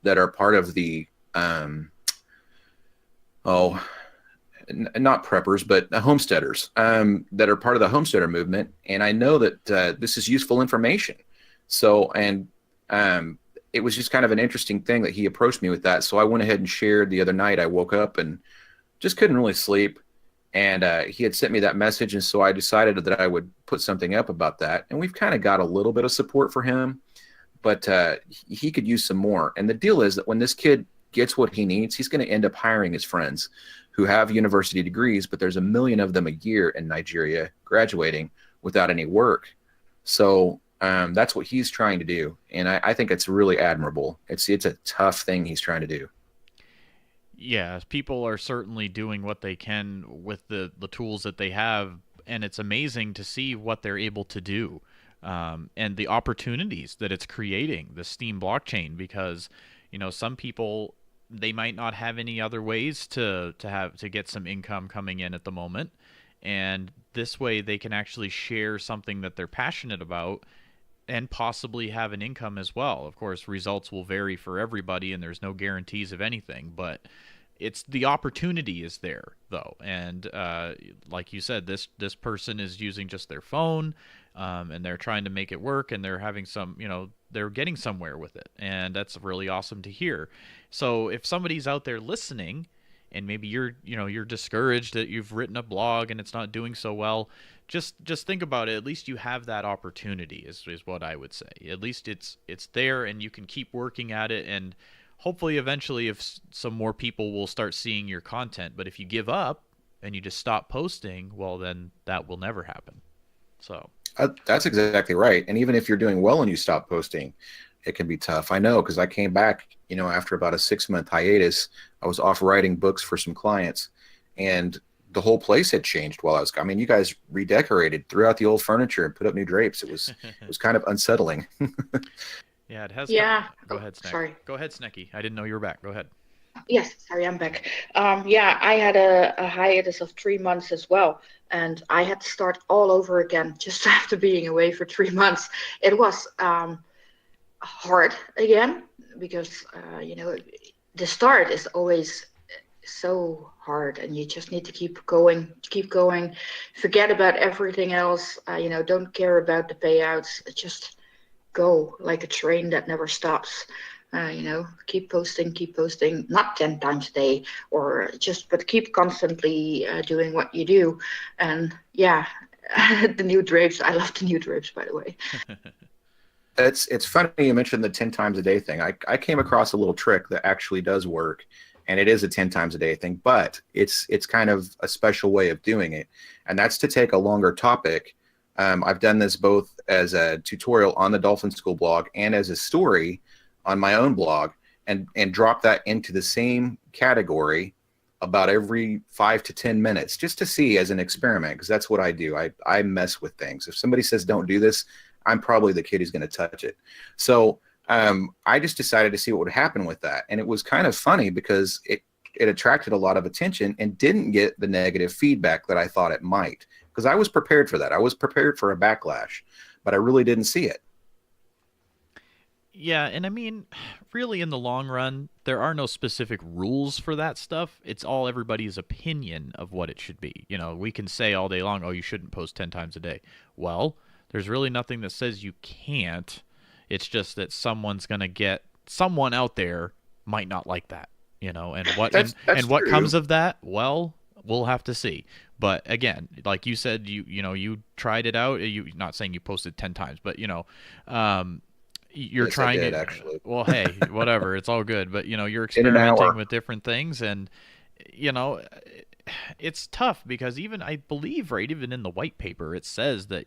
that are part of the, not preppers, but homesteaders that are part of the homesteader movement. And I know that this is useful information. So, and it was just kind of an interesting thing that he approached me with that. So I went ahead and shared the other night. I woke up and just couldn't really sleep. And he had sent me that message. And so I decided that I would put something up about that. And we've kind of got a little bit of support for him, but he could use some more. And the deal is that when this kid gets what he needs, he's going to end up hiring his friends who have university degrees, but there's 1 million of them a year in Nigeria graduating without any work. So that's what he's trying to do. And I think it's really admirable. It's a tough thing he's trying to do. Yeah, people are certainly doing what they can with the tools that they have, and it's amazing to see what they're able to do, and the opportunities that it's creating, the Steem blockchain, because some people, they might not have any other ways to get some income coming in at the moment, and this way they can actually share something that they're passionate about and possibly have an income as well. Of course, results will vary for everybody, and there's no guarantees of anything, but it's the opportunity is there, though. And like you said, this person is using just their phone, and they're trying to make it work, and they're having some, they're getting somewhere with it, and that's really awesome to hear. So if somebody's out there listening, and maybe you're discouraged that you've written a blog and it's not doing so well, just think about it. At least you have that opportunity, is what I would say. At least it's there, and you can keep working at it, and hopefully eventually if some more people will start seeing your content. But if you give up and you just stop posting, well, then that will never happen. So that's exactly right. And even if you're doing well and you stop posting, it can be tough. I know, because I came back, after about a 6-month hiatus. I was off writing books for some clients, and the whole place had changed while I was. I mean, you guys redecorated, threw out the old furniture, and put up new drapes. It was kind of unsettling. Yeah, it has. Yeah. Go ahead, Snekky. Sorry. Go ahead, Snekky. I didn't know you were back. Go ahead. Yes, sorry, I'm back. Yeah, I had a hiatus of 3 months as well, and I had to start all over again just after being away for 3 months. It was hard again because the start is always so hard, and you just need to keep going, forget about everything else. Don't care about the payouts, just go like a train that never stops. Keep posting, not 10 times a day, but keep constantly doing what you do. And yeah, the new drapes. I love the new drapes, by the way. It's funny you mentioned the 10 times a day thing. I came across a little trick that actually does work, and it is a 10 times a day thing, but it's kind of a special way of doing it. And that's to take a longer topic. I've done this both as a tutorial on the Dolphin School blog and as a story on my own blog, and drop that into the same category about every 5 to 10 minutes, just to see as an experiment, because that's what I do. I mess with things. If somebody says don't do this, I'm probably the kid who's going to touch it. So I just decided to see what would happen with that. And it was kind of funny because it attracted a lot of attention and didn't get the negative feedback that I thought it might, because I was prepared for that. I was prepared for a backlash, but I really didn't see it. Yeah, and I mean, really in the long run, there are no specific rules for that stuff. It's all everybody's opinion of what it should be. We can say all day long, oh, you shouldn't post 10 times a day. Well, there's really nothing that says you can't. It's just that someone out there might not like that, and what that's what true. comes of that, well, we'll have to see. But again, like you said, you tried it out. You not saying you posted 10 times, but you're trying I did, to actually. Well, hey, whatever, it's all good, but you're experimenting with different things, and it's tough because even I believe even in the white paper it says that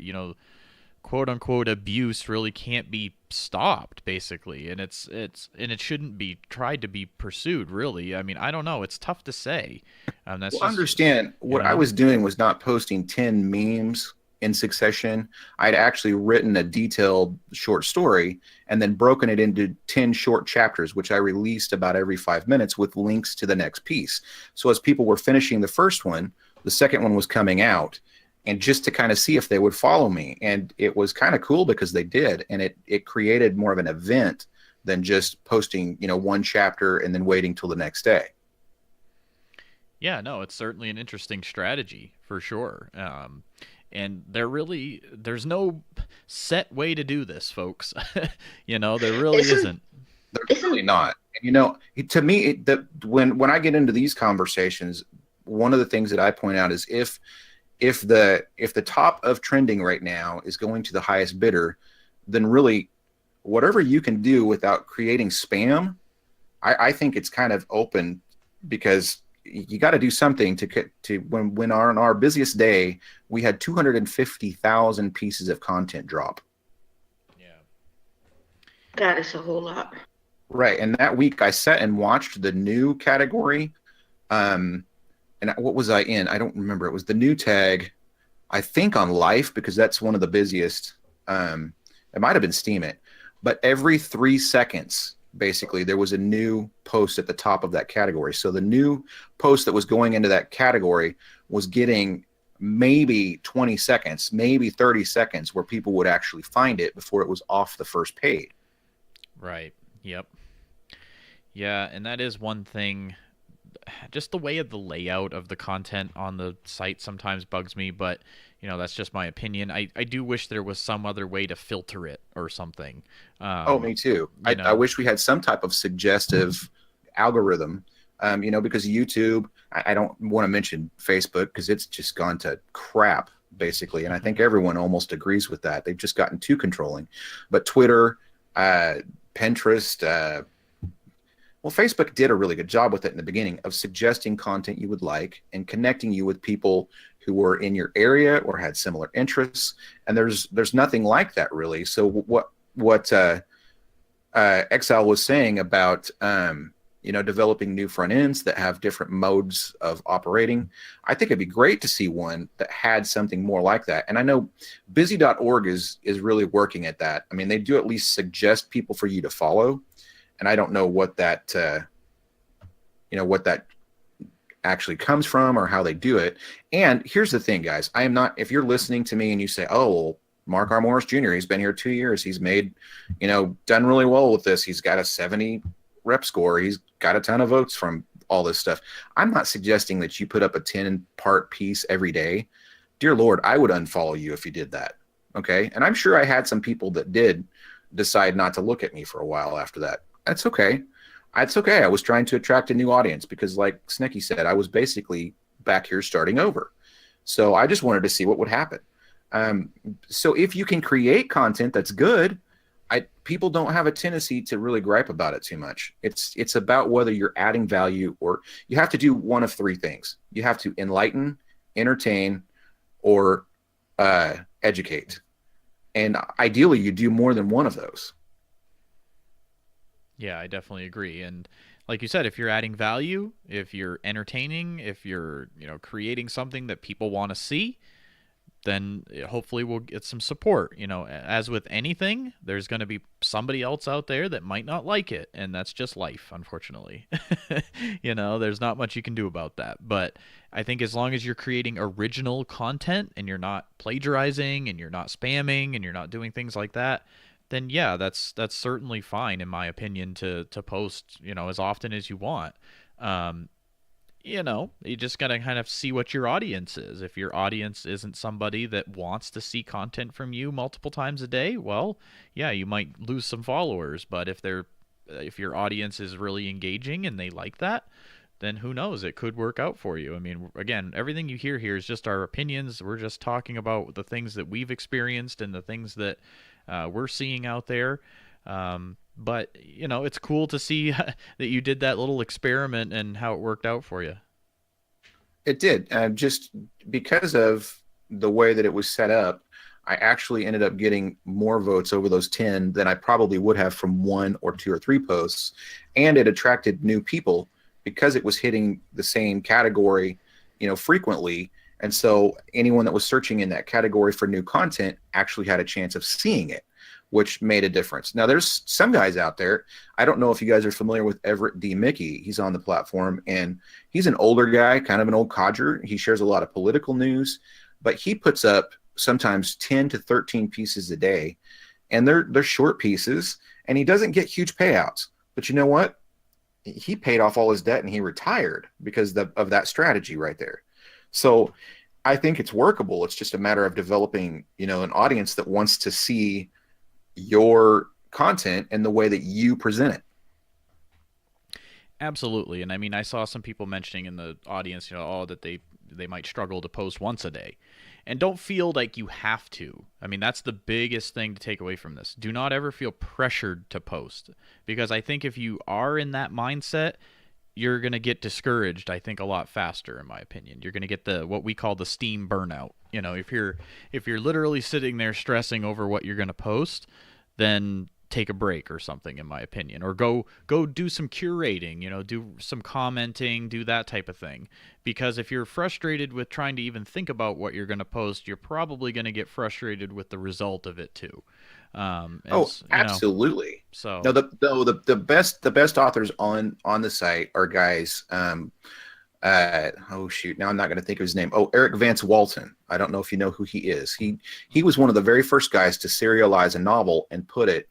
quote unquote abuse really can't be stopped, basically, and it shouldn't be tried to be pursued, really. I mean, I don't know, it's tough to say. Understand what I was doing was not posting 10 memes in succession. I'd actually written a detailed short story and then broken it into 10 short chapters, which I released about every 5 minutes with links to the next piece. So as people were finishing the first one, the second one was coming out, and just to kind of see if they would follow me. And it was kind of cool because they did, and it created more of an event than just posting, one chapter and then waiting till the next day. Yeah, no, it's certainly an interesting strategy for sure. And there's no set way to do this, folks. There really isn't. There's really not. And, to me, when I get into these conversations, one of the things that I point out is if the top of trending right now is going to the highest bidder, then really whatever you can do without creating spam, I think it's kind of open, because you got to do something to when on our busiest day, we had 250,000 pieces of content drop. Yeah. That is a whole lot. Right. And that week I sat and watched the new category. And what was I in? I don't remember. It was the new tag, I think, on Life, because that's one of the busiest. It might have been Steemit, but every 3 seconds, basically, there was a new post at the top of that category. So the new post that was going into that category was getting maybe 20 seconds, maybe 30 seconds where people would actually find it before it was off the first page. Right. Yep. Yeah, and that is one thing. Just the way of the layout of the content on the site sometimes bugs me, but that's just my opinion. I do wish there was some other way to filter it or something. Me too. I wish we had some type of suggestive algorithm, because YouTube, I don't want to mention Facebook because it's just gone to crap, basically. And I think everyone almost agrees with that. They've just gotten too controlling. But Twitter, Pinterest, Well, Facebook did a really good job with it in the beginning of suggesting content you would like and connecting you with people who were in your area or had similar interests. And there's nothing like that really. So what Exile was saying about developing new front ends that have different modes of operating, I think it'd be great to see one that had something more like that. And I know busy.org is really working at that. I mean, they do at least suggest people for you to follow. And I don't know what that actually comes from or how they do it. And here's the thing, guys. I am not, if you're listening to me and you say, oh, well, Mark R. Morris Jr., he's been here 2 years. He's made, done really well with this. He's got a 70 rep score. He's got a ton of votes from all this stuff. I'm not suggesting that you put up a 10-part piece every day. Dear Lord, I would unfollow you if you did that. Okay. And I'm sure I had some people that did decide not to look at me for a while after that. That's okay. It's okay. I was trying to attract a new audience because, like Snekky said, I was basically back here starting over. So I just wanted to see what would happen. So if you can create content that's good, people don't have a tendency to really gripe about it too much. It's about whether you're adding value, or you have to do one of three things. You have to enlighten, entertain, or educate. And ideally, you do more than one of those. Yeah, I definitely agree. And like you said, if you're adding value, if you're entertaining, if you're, creating something that people want to see, then hopefully we'll get some support. As with anything, there's going to be somebody else out there that might not like it, and that's just life, unfortunately. There's not much you can do about that. But I think as long as you're creating original content and you're not plagiarizing and you're not spamming and you're not doing things like that, then yeah, that's certainly fine in my opinion to post, as often as you want. You just got to kind of see what your audience is. If your audience isn't somebody that wants to see content from you multiple times a day, well, yeah, you might lose some followers. But if your audience is really engaging and they like that, then who knows? It could work out for you. I mean, again, everything you hear here is just our opinions. We're just talking about the things that we've experienced and the things that we're seeing out there. But, it's cool to see that you did that little experiment and how it worked out for you. It did. Just because of the way that it was set up, I actually ended up getting more votes over those 10 than I probably would have from 1 or 2 or 3 posts. And it attracted new people because it was hitting the same category, frequently. And so anyone that was searching in that category for new content actually had a chance of seeing it, which made a difference. Now, there's some guys out there. I don't know if you guys are familiar with Everett D. Mickey. He's on the platform, and he's an older guy, kind of an old codger. He shares a lot of political news, but he puts up sometimes 10 to 13 pieces a day, and they're short pieces, and he doesn't get huge payouts. But you know what? He paid off all his debt, and he retired because of that strategy right there. So I think it's workable. It's just a matter of developing, an audience that wants to see your content and the way that you present it. Absolutely. And I mean, I saw some people mentioning in the audience, that they might struggle to post once a day. And don't feel like you have to. I mean, that's the biggest thing to take away from this. Do not ever feel pressured to post, because I think if you are in that mindset, you're going to get discouraged, I think, a lot faster, in my opinion. You're going to get what we call the Steem burnout. If you're literally sitting there stressing over what you're going to post, then take a break or something, in my opinion, or go do some curating, do some commenting, do that type of thing. Because if you're frustrated with trying to even think about what you're going to post, you're probably going to get frustrated with the result of it too. Absolutely. So no, the best authors on the site are guys. Now I'm not going to think of his name. Eric Vance Walton. I don't know if you know who he is. He was one of the very first guys to serialize a novel and put it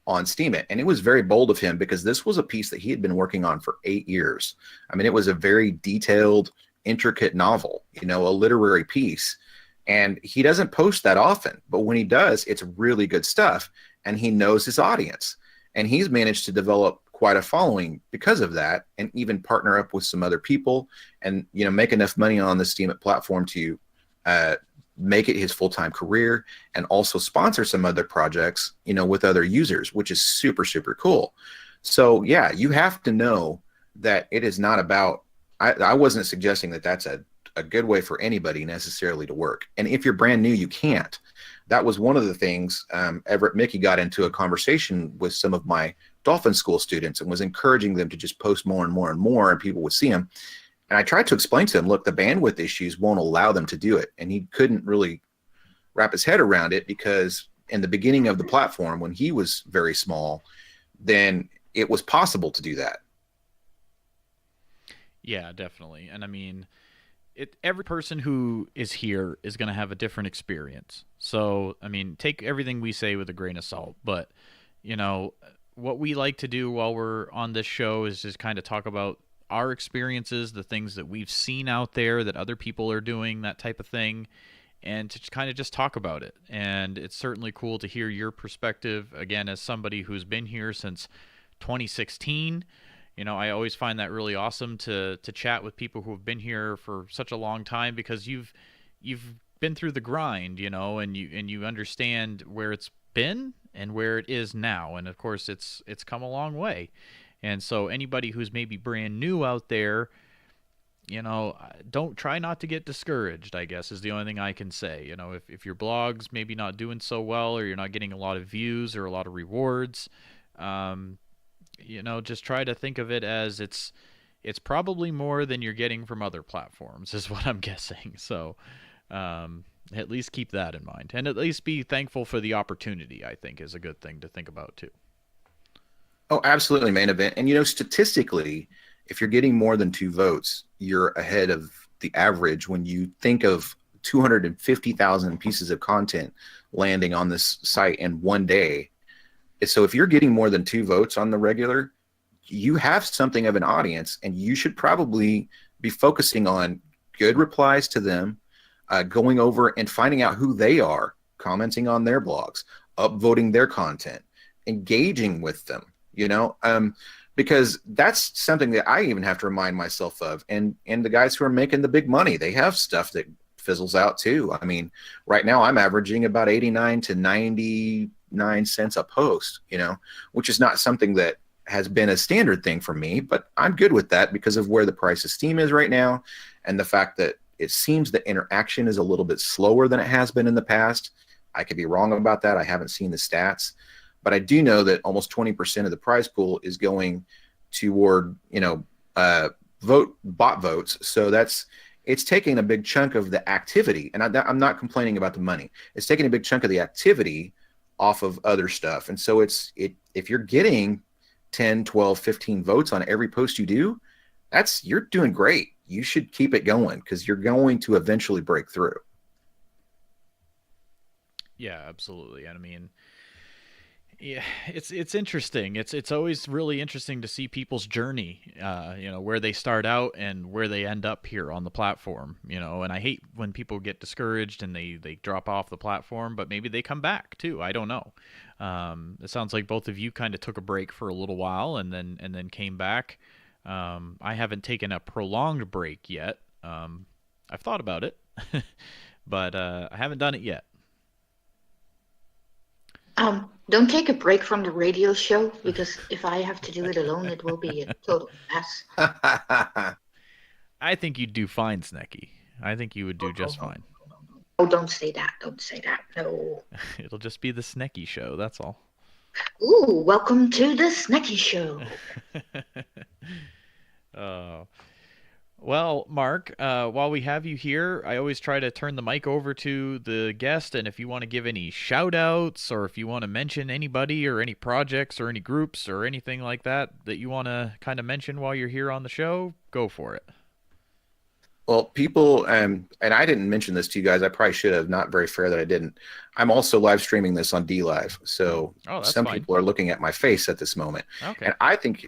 on Steemit. And it was very bold of him because this was a piece that he had been working on for 8 years. I mean, it was a very detailed, intricate novel, a literary piece. And he doesn't post that often, but when he does, it's really good stuff. And he knows his audience. And he's managed to develop quite a following because of that, and even partner up with some other people and, make enough money on the Steemit platform to make it his full-time career, and also sponsor some other projects, with other users, which is super, super cool. So yeah, you have to know that it is not about, I wasn't suggesting that that's a good way for anybody necessarily to work. And if you're brand new, you can't. That was one of the things Everett Mickey got into a conversation with some of my Dolphin School students and was encouraging them to just post more and more and more, and people would see them. And I tried to explain to them, look, the bandwidth issues won't allow them to do it. And he couldn't really wrap his head around it, because in the beginning of the platform, when he was very small, then it was possible to do that. Yeah, definitely. And I mean, every person who is here is going to have a different experience. So, I mean, take everything we say with a grain of salt. But, you know, what we like to do while we're on this show is just kind of talk about our experiences, the things that we've seen out there that other people are doing, that type of thing, and to kind of just talk about it. And it's certainly cool to hear your perspective, again, as somebody who's been here since 2016. You know, I always find that really awesome to chat with people who have been here for such a long time, because you've been through the grind, you know, and you understand where it's been and where it is now. And of course, it's come a long way. And so anybody who's maybe brand new out there, you know, don't try not to get discouraged, I guess, is the only thing I can say. You know, if your blog's maybe not doing so well, or you're not getting a lot of views or a lot of rewards, you know, just try to think of it as it's probably more than you're getting from other platforms, is what I'm guessing. So at least keep that in mind, and at least be thankful for the opportunity, I think, is a good thing to think about too. Oh, absolutely, main event. And, you know, statistically, if you're getting more than 2 votes, you're ahead of the average when you think of 250,000 pieces of content landing on this site in one day. So if you're getting more than 2 votes on the regular, you have something of an audience, and you should probably be focusing on good replies to them, going over and finding out who they are, commenting on their blogs, upvoting their content, engaging with them, you know, because that's something that I even have to remind myself of. And the guys who are making the big money, they have stuff that fizzles out too. I mean, right now I'm averaging about 89 to 99 cents a post, you know, which is not something that has been a standard thing for me, but I'm good with that because of where the price of Steem is right now, and the fact that it seems that interaction is a little bit slower than it has been in the past. I could be wrong about that. I haven't seen the stats, but I do know that almost 20% of the prize pool is going toward, you know, bot votes. So it's taking a big chunk of the activity, and I'm not complaining about the money. It's taking a big chunk of the activity off of other stuff. And so if you're getting 10, 12, 15 votes on every post you do, you're doing great. You should keep it going, because you're going to eventually break through. Yeah, absolutely. And I mean, yeah, it's interesting. It's always really interesting to see people's journey, you know, where they start out and where they end up here on the platform, you know. And I hate when people get discouraged and they drop off the platform, but maybe they come back too. I don't know. It sounds like both of you kind of took a break for a little while and then came back. I haven't taken a prolonged break yet. I've thought about it, but I haven't done it yet. Don't take a break from the radio show, because if I have to do it alone, it will be a total mess. I think you'd do fine, Snekky. I think you would do just fine. Oh, don't say that. Don't say that. No. It'll just be the Snekky show, that's all. Ooh, welcome to the Snekky show. Well, Mark, while we have you here, I always try to turn the mic over to the guest, and if you want to give any shout-outs, or if you want to mention anybody or any projects or any groups or anything like that you want to kind of mention while you're here on the show, go for it. Well, people, and I didn't mention this to you guys. I probably should have. Not very fair that I didn't. I'm also live streaming this on DLive, so some fine. people are looking at my face at this moment. Okay. And I think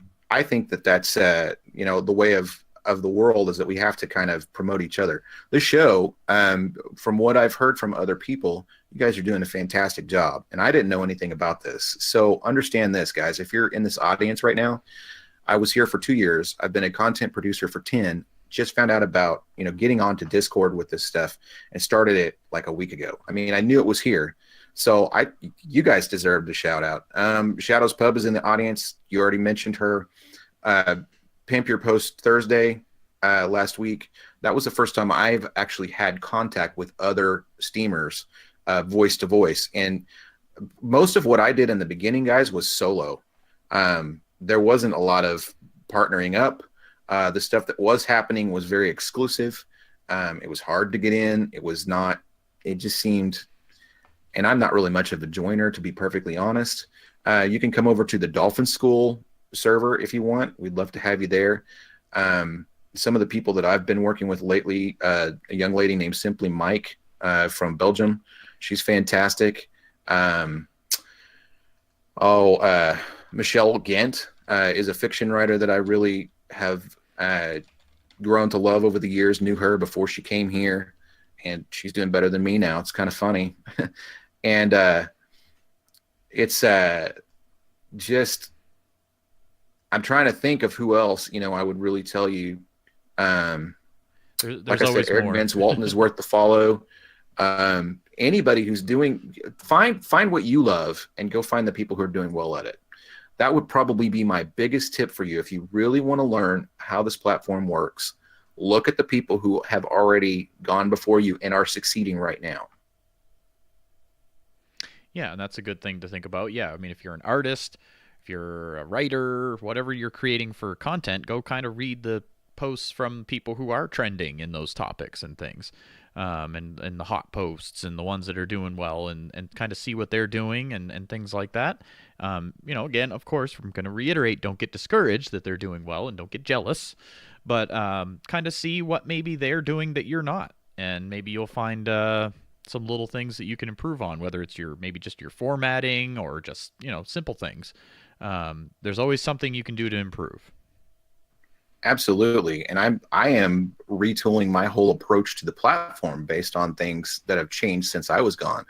that's you know, the way of the world is that we have to kind of promote each other. This show, from what I've heard from other people, you guys are doing a fantastic job, and I didn't know anything about this. So understand this, guys. If you're in this audience right now, I was here for 2 years. I've been a content producer for 10. Just found out about, you know, getting onto Discord with this stuff and started it like a week ago. I mean, I knew it was here, So you guys deserve the shout out. Shadows Pub is in the audience. You already mentioned her. Pimp Your Post Thursday last week. That was the first time I've actually had contact with other Steamers, voice to voice. And most of what I did in the beginning, guys, was solo. There wasn't a lot of partnering up. The stuff that was happening was very exclusive. It was hard to get in. It just seemed, and I'm not really much of a joiner, to be perfectly honest. You can come over to the Dolphin School server if you want. We'd love to have you there. Some of the people that I've been working with lately, a young lady named Simply Mike from Belgium. She's fantastic. Michelle Gant is a fiction writer that I really have grown to love over the years. Knew her before she came here, and she's doing better than me now. It's kind of funny. And it's just, I'm trying to think of who else, I would really tell you. There's like I always said, Eric more. Vince Walton is worth the follow. Anybody who's find what you love and go find the people who are doing well at it. That would probably be my biggest tip for you. If you really want to learn how this platform works, look at the people who have already gone before you and are succeeding right now. Yeah, and that's a good thing to think about. Yeah, I mean, if you're an artist, if you're a writer, whatever you're creating for content, go kind of read the posts from people who are trending in those topics and things, and the hot posts and the ones that are doing well, and kind of see what they're doing and things like that. Again, of course, I'm going to reiterate, don't get discouraged that they're doing well and don't get jealous, but kind of see what maybe they're doing that you're not, and maybe you'll find some little things that you can improve on, whether it's maybe just your formatting or just, simple things. There's always something you can do to improve. Absolutely. And I am retooling my whole approach to the platform based on things that have changed since I was gone.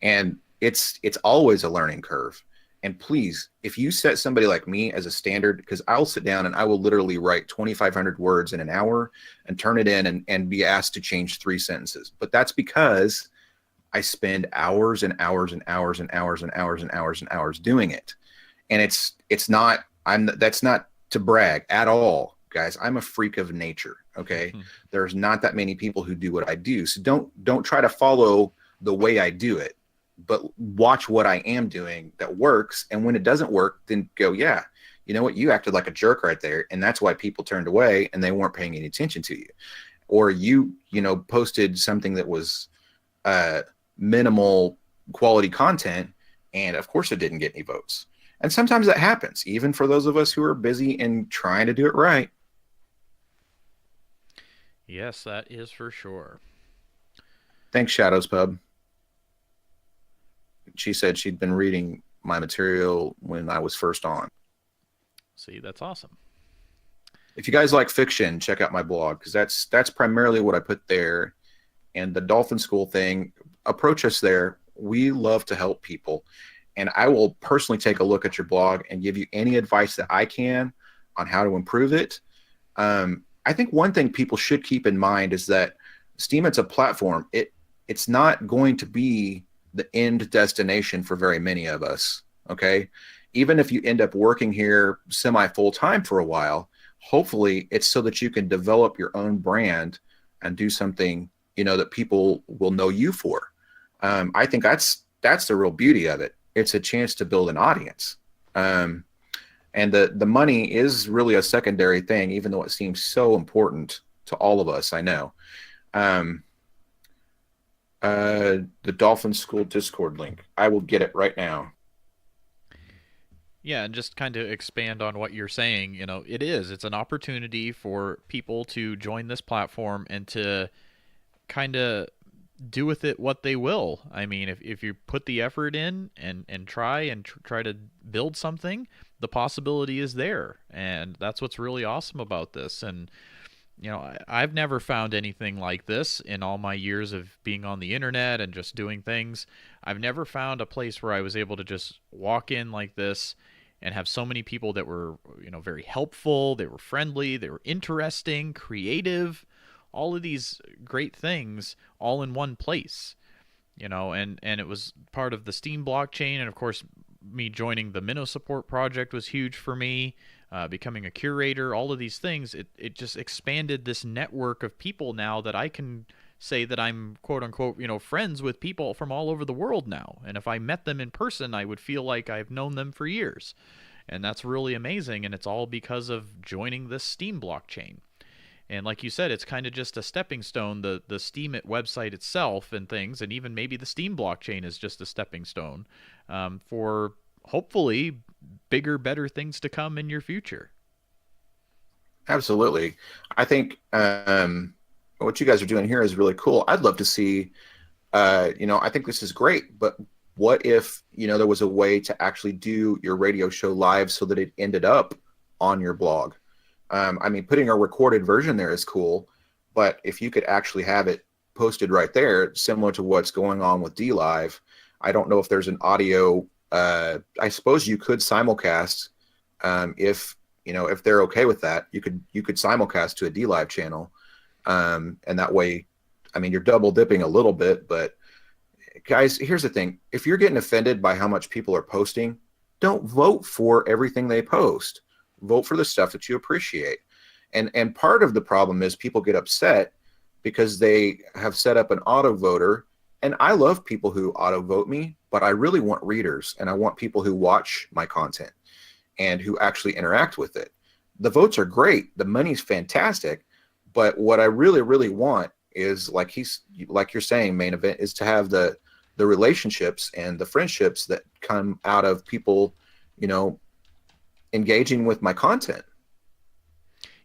And it's always a learning curve. And please, if you set somebody like me as a standard, because I'll sit down and I will literally write 2,500 words in an hour and turn it in and be asked to change 3 sentences. But that's because I spend hours and hours and hours and hours and hours and hours and hours doing it. And that's not to brag at all, guys. I'm a freak of nature. Okay. Mm-hmm. There's not that many people who do what I do. So don't try to follow the way I do it, but watch what I am doing that works. And when it doesn't work, then go, yeah, you know what? You acted like a jerk right there. And that's why people turned away and they weren't paying any attention to you. Or you posted something that was minimal quality content. And of course it didn't get any votes. And sometimes that happens, even for those of us who are busy and trying to do it right. Yes, that is for sure. Thanks, Shadows Pub. She said she'd been reading my material when I was first on. See, that's awesome. If you guys like fiction, check out my blog, because that's primarily what I put there. And the Dolphin School thing, approach us there. We love to help people. And I will personally take a look at your blog and give you any advice that I can on how to improve it. I think one thing people should keep in mind is that Steemit's a platform. It's not going to be the end destination for very many of us, okay? Even if you end up working here semi-full-time for a while, hopefully it's so that you can develop your own brand and do something, that people will know you for. I think that's the real beauty of it. It's a chance to build an audience. And the money is really a secondary thing, even though it seems so important to all of us, I know. The Dolphin School Discord link. I will get it right now. Yeah, and just kind of expand on what you're saying, it's an opportunity for people to join this platform and to kind of do with it what they will. I mean, if you put the effort in and try to build something, the possibility is there. And that's what's really awesome about this. And I've never found anything like this in all my years of being on the internet and just doing things. I've never found a place where I was able to just walk in like this and have so many people that were, very helpful, they were friendly, they were interesting, creative, all of these great things all in one place. and it was part of the Steem blockchain. And of course, me joining the Minnow support project was huge for me. Becoming a curator, all of these things, it just expanded this network of people now that I can say that I'm quote unquote, friends with people from all over the world now. And if I met them in person, I would feel like I've known them for years. And that's really amazing. And it's all because of joining this Steem blockchain. And like you said, it's kind of just a stepping stone. The Steemit website itself and things, and even maybe the Steem blockchain is just a stepping stone for hopefully bigger, better things to come in your future. Absolutely. I think what you guys are doing here is really cool. I'd love to see, I think this is great, but what if, there was a way to actually do your radio show live so that it ended up on your blog? Putting a recorded version there is cool, but if you could actually have it posted right there, similar to what's going on with DLive, I don't know if there's an audio. I suppose you could simulcast if they're okay with that. You could simulcast to a DLive channel, and that way, you're double dipping a little bit. But guys, here's the thing: if you're getting offended by how much people are posting, don't vote for everything they post. Vote for the stuff that you appreciate. And part of the problem is people get upset because they have set up an auto voter. And I love people who auto vote me, but I really want readers, and I want people who watch my content and who actually interact with it. The votes are great. The money's fantastic. But what I really, really want is, like you're saying, Main Event, is to have the relationships and the friendships that come out of people, engaging with my content.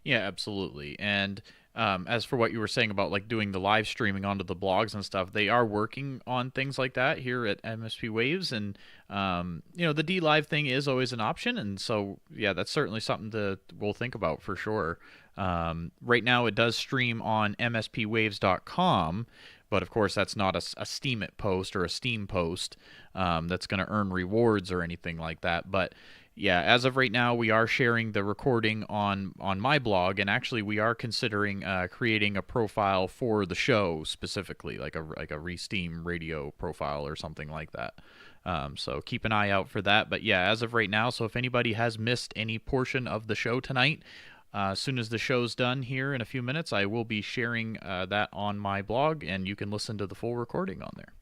Yeah, absolutely. And as for what you were saying about like doing the live streaming onto the blogs and stuff, they are working on things like that here at MSPWaves. And, the DLive thing is always an option. And so, yeah, that's certainly something we'll think about for sure. Right now it does stream on MSPWaves.com, but of course that's not a Steemit post or a Steem post that's going to earn rewards or anything like that. But yeah, as of right now, we are sharing the recording on my blog, and actually we are considering creating a profile for the show specifically, like a Steem Radio profile or something like that. So keep an eye out for that. But yeah, as of right now, so if anybody has missed any portion of the show tonight, as soon as the show's done here in a few minutes, I will be sharing that on my blog, and you can listen to the full recording on there.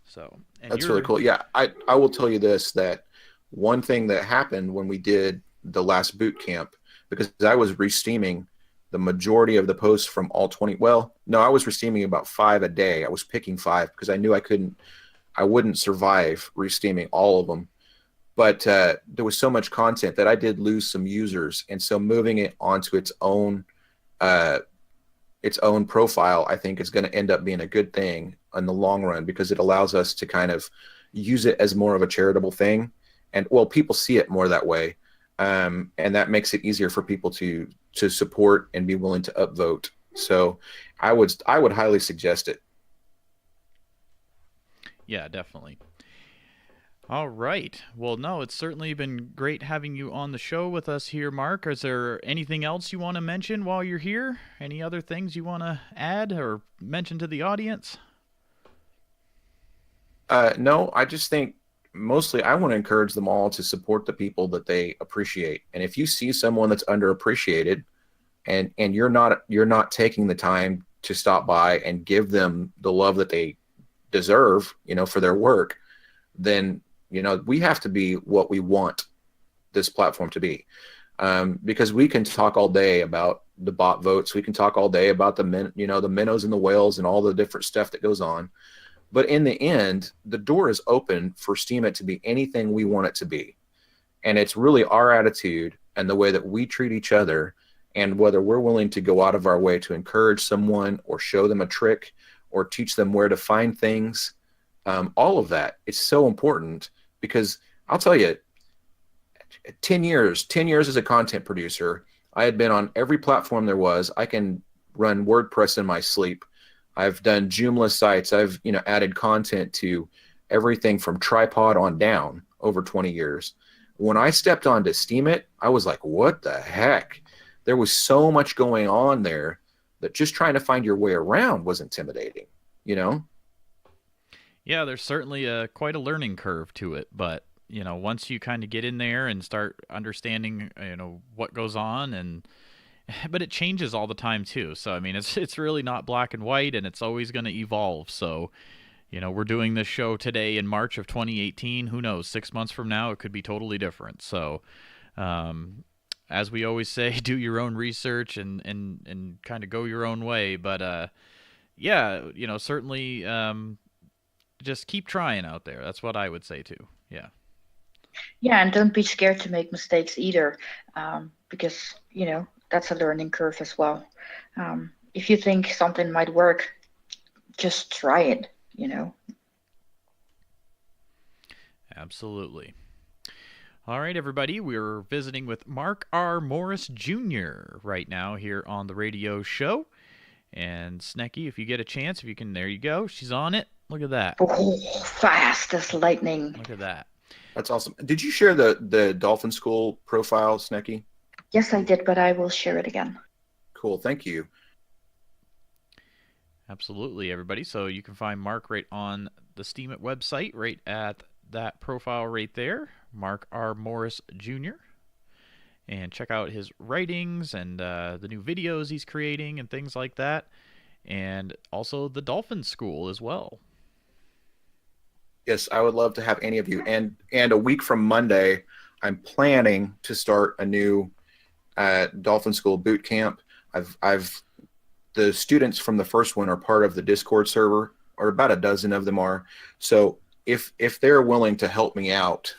So that's really cool. Yeah, I will tell you this, that one thing that happened when we did the last boot camp, because I was resteaming the majority of the posts from all 20. Well, no, I was resteaming about 5 a day. I was picking 5 because I knew I wouldn't survive resteaming all of them. But there was so much content that I did lose some users. And so moving it onto its own profile, I think is going to end up being a good thing in the long run, because it allows us to kind of use it as more of a charitable thing. And well, people see it more that way, and that makes it easier for people to support and be willing to upvote. So I would highly suggest it. Yeah, definitely. All right. Well, no, it's certainly been great having you on the show with us here, Mark. Is there anything else you want to mention while you're here? Any other things you want to add or mention to the audience? No, I just think mostly I want to encourage them all to support the people that they appreciate. And if you see someone that's underappreciated and you're not taking the time to stop by and give them the love that they deserve, for their work, then, we have to be what we want this platform to be. Because we can talk all day about the bot votes. We can talk all day about the minnows and the whales and all the different stuff that goes on. But in the end, the door is open for Steemit to be anything we want it to be. And it's really our attitude and the way that we treat each other, and whether we're willing to go out of our way to encourage someone or show them a trick or teach them where to find things. All of that, it's so important, because I'll tell you, 10 years as a content producer, I had been on every platform there was. I can run WordPress in my sleep. I've done Joomla sites. I've added content to everything from tripod on down over 20 years. When I stepped onto Steemit, I was like, what the heck? There was so much going on there that just trying to find your way around was intimidating, Yeah, there's certainly quite a learning curve to it, but once you kind of get in there and start understanding, what goes on, and but it changes all the time too. So I mean, it's really not black and white, and it's always going to evolve. So we're doing this show today in March of 2018. Who knows? 6 months from now, it could be totally different. So, as we always say, do your own research and kind of go your own way. But yeah, certainly just keep trying out there. That's what I would say too. Yeah. Yeah, and don't be scared to make mistakes either, because that's a learning curve as well. If you think something might work, just try it. Absolutely. All right, everybody. We're visiting with Mark R. Morris Jr. right now here on the radio show. And Snekky, if you get a chance, if you can, there you go. She's on it. Look at that. Oh, fast as lightning. Look at that. That's awesome. Did you share the Dolphin School profile, Snekky? Yes, I did, but I will share it again. Cool. Thank you. Absolutely, everybody. So you can find Mark right on the Steemit website, right at that profile right there, Mark R. Morris Jr. And check out his writings and the new videos he's creating and things like that. And also the Dolphin School as well. Yes, I would love to have any of you. And a week from Monday, I'm planning to start a new Dolphin School boot camp. The students from the first one are part of the Discord server, or about a dozen of them are. So if they're willing to help me out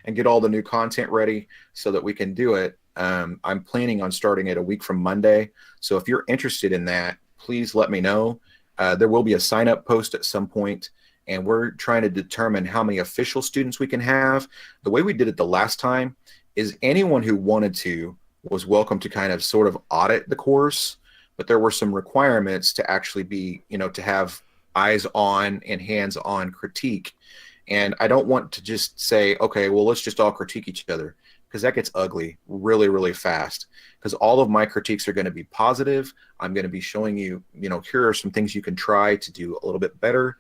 and get all the new content ready so that we can do it, I'm planning on starting it a week from Monday. So if you're interested in that, please let me know. There will be a sign-up post at some point, and we're trying to determine how many official students we can have. The way we did it the last time is anyone who wanted to was welcome to kind of sort of audit the course, but there were some requirements to actually be, to have eyes on and hands on critique. And I don't want to just say, okay, well, let's just all critique each other, because that gets ugly really, really fast. Because all of my critiques are going to be positive. I'm going to be showing you, here are some things you can try to do a little bit better.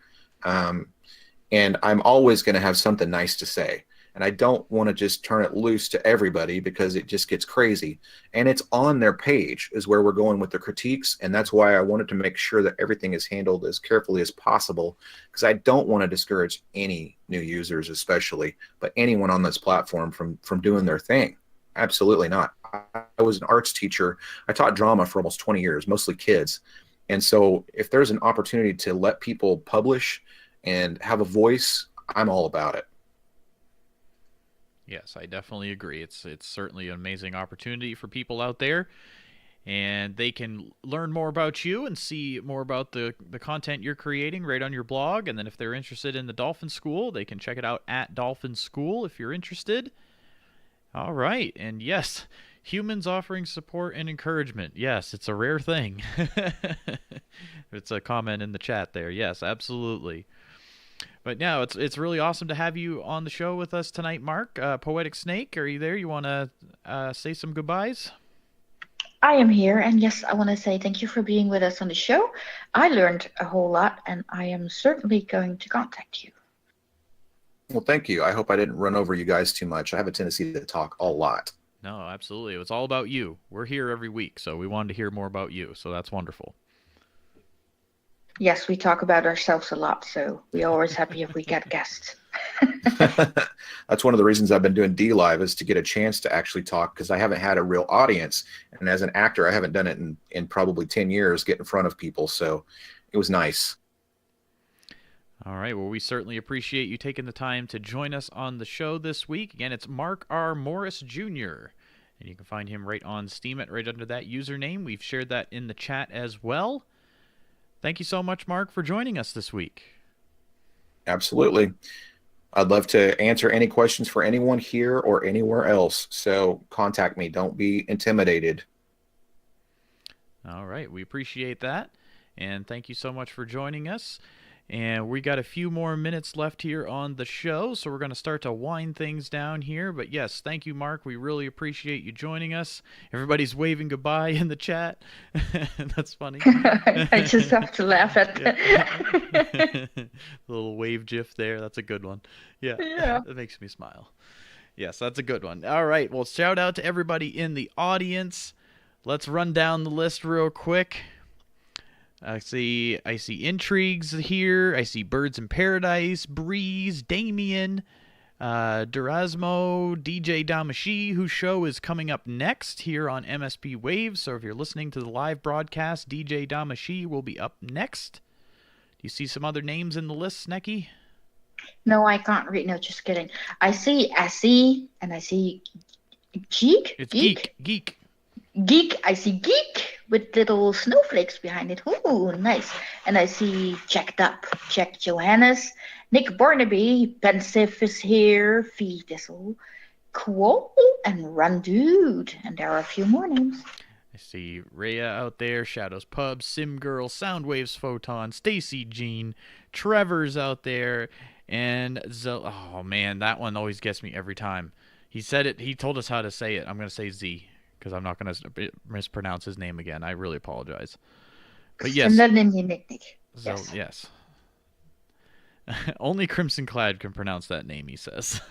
And I'm always going to have something nice to say. And I don't want to just turn it loose to everybody, because it just gets crazy. And it's on their page is where we're going with the critiques. And that's why I wanted to make sure that everything is handled as carefully as possible, because I don't want to discourage any new users, especially, but anyone on this platform from doing their thing. Absolutely not. I was an arts teacher. I taught drama for almost 20 years, mostly kids. And so if there's an opportunity to let people publish and have a voice, I'm all about it. Yes, I definitely agree. It's certainly an amazing opportunity for people out there, and they can learn more about you and see more about the content you're creating right on your blog. And then if they're interested in the Dolphin School, they can check it out at Dolphin School if you're interested. All right, and yes, humans offering support and encouragement. Yes, it's a rare thing. It's a comment in the chat there. Yes, absolutely. But now it's really awesome to have you on the show with us tonight, Mark. Poetic Snake, are you there? You want to say some goodbyes? I am here, and yes, I want to say thank you for being with us on the show. I learned a whole lot, and I am certainly going to contact you. Well, thank you. I hope I didn't run over you guys too much. I have a tendency to talk a lot. No, absolutely. It's all about you. We're here every week, so we wanted to hear more about you, so that's wonderful. Yes, we talk about ourselves a lot, so we're always happy if we get guests. That's one of the reasons I've been doing D-Live, is to get a chance to actually talk, because I haven't had a real audience. And as an actor, I haven't done it in probably 10 years, get in front of people. So it was nice. All right. Well, we certainly appreciate you taking the time to join us on the show this week. Again, it's Mark R. Morris Jr., and you can find him right on Steemit, right under that username. We've shared that in the chat as well. Thank you so much, Mark, for joining us this week. Absolutely. I'd love to answer any questions for anyone here or anywhere else. So contact me. Don't be intimidated. All right. We appreciate that. And thank you so much for joining us. And we got a few more minutes left here on the show, so we're going to start to wind things down here. But yes, thank you, Mark. We really appreciate you joining us. Everybody's waving goodbye in the chat. That's funny. I just have to laugh at the little wave gif there. That's a good one. Yeah. It makes me smile. Yes, that's a good one. All right. Well, shout out to everybody in the audience. Let's run down the list real quick. I see Intrigues here. I see Birds in Paradise, Breeze, Damien, Durasmo, DJ Damashi, whose show is coming up next here on MSP Waves. So if you're listening to the live broadcast, DJ Damashi will be up next. Do you see some other names in the list, Snekky? No, I can't read. No, just kidding. I see SE and I see Geek. It's Geek. Geek. I see Geek with little snowflakes behind it. Ooh, nice. And I see Jacked Up, Jack Johannes, Nick Barnaby, Pensive is here, Fee Thistle, Quo, and Run Dude. And there are a few more names. I see Rhea out there, Shadows Pub, Sim Girl, Soundwaves Photon, Stacy Jean, Trevor's out there, and oh man, that one always gets me every time. He said it, he told us how to say it. I'm going to say Z, because I'm not going to mispronounce his name again. I really apologize. But yes. So, yes. Only Crimson Clad can pronounce that name, he says.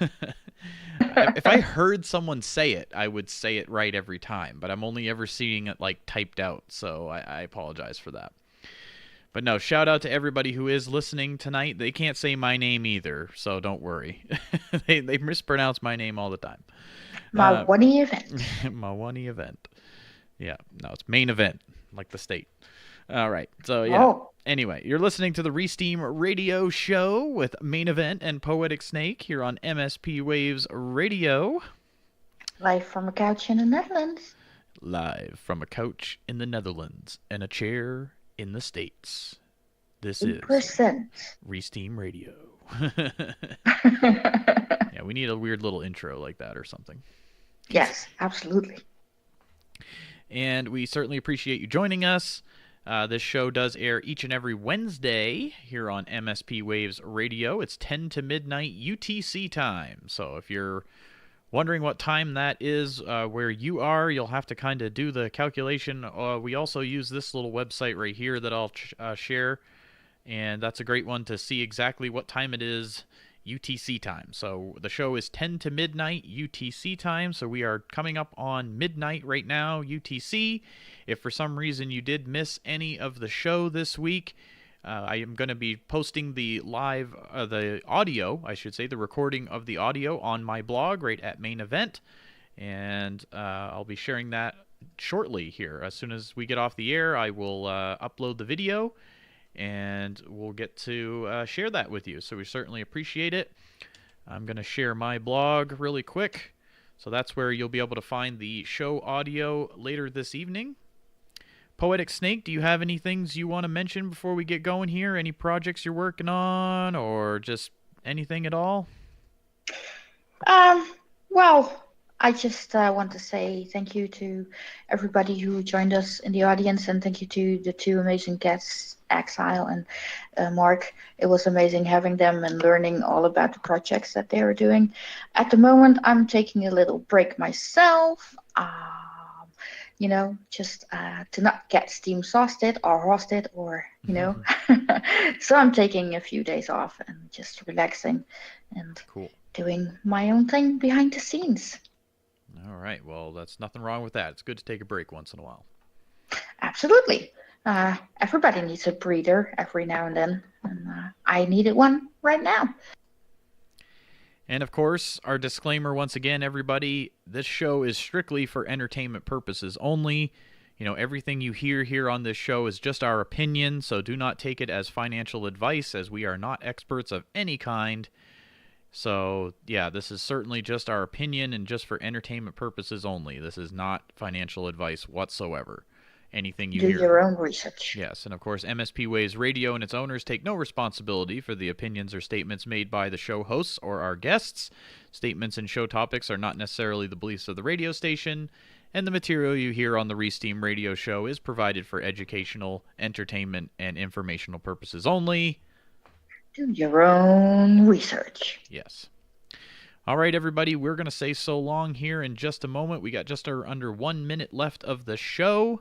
If I heard someone say it, I would say it right every time. But I'm only ever seeing it like typed out, so I apologize for that. But no, shout out to everybody who is listening tonight. They can't say my name either, so don't worry. they mispronounce my name all the time. Ma1ne Event. Ma1ne Event. Yeah, no, it's main event, like the state. All right, so yeah. Oh. Anyway, you're listening to the Steem Radio Show with Main Event and Poetic Snake here on MSPWaves Radio. Live from a couch in the Netherlands. Live from a couch in the Netherlands and a chair in the States. This is Steem Radio. Yeah, we need a weird little intro like that or something. Yes, absolutely. And we certainly appreciate you joining us. This show does air each and every Wednesday here on MSP Waves Radio. It's 10 to midnight UTC time. So if you're wondering what time that is where you are, you'll have to kind of do the calculation. We also use this little website right here that I'll share. And that's a great one to see exactly what time it is UTC time. So the show is 10 to midnight UTC time. So we are coming up on midnight right now UTC. If for some reason you did miss any of the show this week, I am going to be posting the live, the audio, I should say, the recording of the audio on my blog right at Main Event. And I'll be sharing that shortly here. As soon as we get off the air, I will upload the video and we'll get to share that with you. So we certainly appreciate it. I'm going to share my blog really quick. So that's where you'll be able to find the show audio later this evening. Poetic Snake, do you have any things you want to mention before we get going here? Any projects you're working on or just anything at all? Well, I just want to say thank you to everybody who joined us in the audience, and thank you to the two amazing guests, Exile and Mark. It was amazing having them and learning all about the projects that they are doing. At the moment, I'm taking a little break myself. Just to not get Steam sauced or hosted or, So I'm taking a few days off and just relaxing and doing my own thing behind the scenes. All right. Well, that's nothing wrong with that. It's good to take a break once in a while. Absolutely. Everybody needs a breather every now and then. And I needed one right now. And of course, our disclaimer once again, everybody, this show is strictly for entertainment purposes only. Everything you hear here on this show is just our opinion, so do not take it as financial advice, as we are not experts of any kind. So, yeah, this is certainly just our opinion and just for entertainment purposes only. This is not financial advice whatsoever. Anything you hear. Do your own research. Yes, and of course, MSPWaves Radio and its owners take no responsibility for the opinions or statements made by the show hosts or our guests. Statements and show topics are not necessarily the beliefs of the radio station, and the material you hear on the Steem Radio Show is provided for educational, entertainment, and informational purposes only. Do your own research. Yes. All right, everybody, we're going to say so long here in just a moment. We got just under 1 minute left of the show.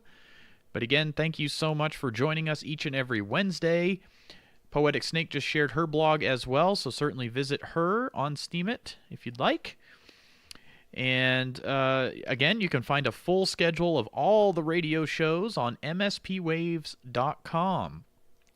But again, thank you so much for joining us each and every Wednesday. Poetic Snake just shared her blog as well, so certainly visit her on Steemit if you'd like. And again, you can find a full schedule of all the radio shows on MSPWaves.com.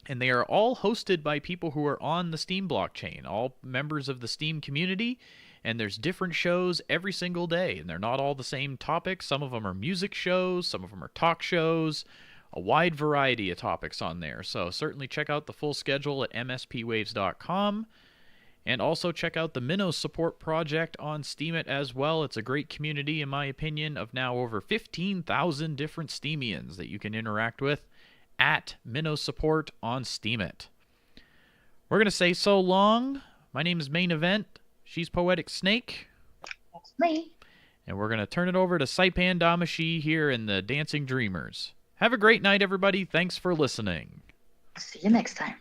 And they are all hosted by people who are on the Steem blockchain, all members of the Steem community. And there's different shows every single day, and they're not all the same topics. Some of them are music shows, some of them are talk shows, a wide variety of topics on there. So certainly check out the full schedule at mspwaves.com. And also check out the Minnow Support Project on Steemit as well. It's a great community, in my opinion, of now over 15,000 different Steemians that you can interact with at Minnow Support on Steemit. We're going to say so long. My name is Main Event. She's Poetic Snake. That's me. And we're going to turn it over to Saipan Damashi here in the Dancing Dreamers. Have a great night, everybody. Thanks for listening. See you next time.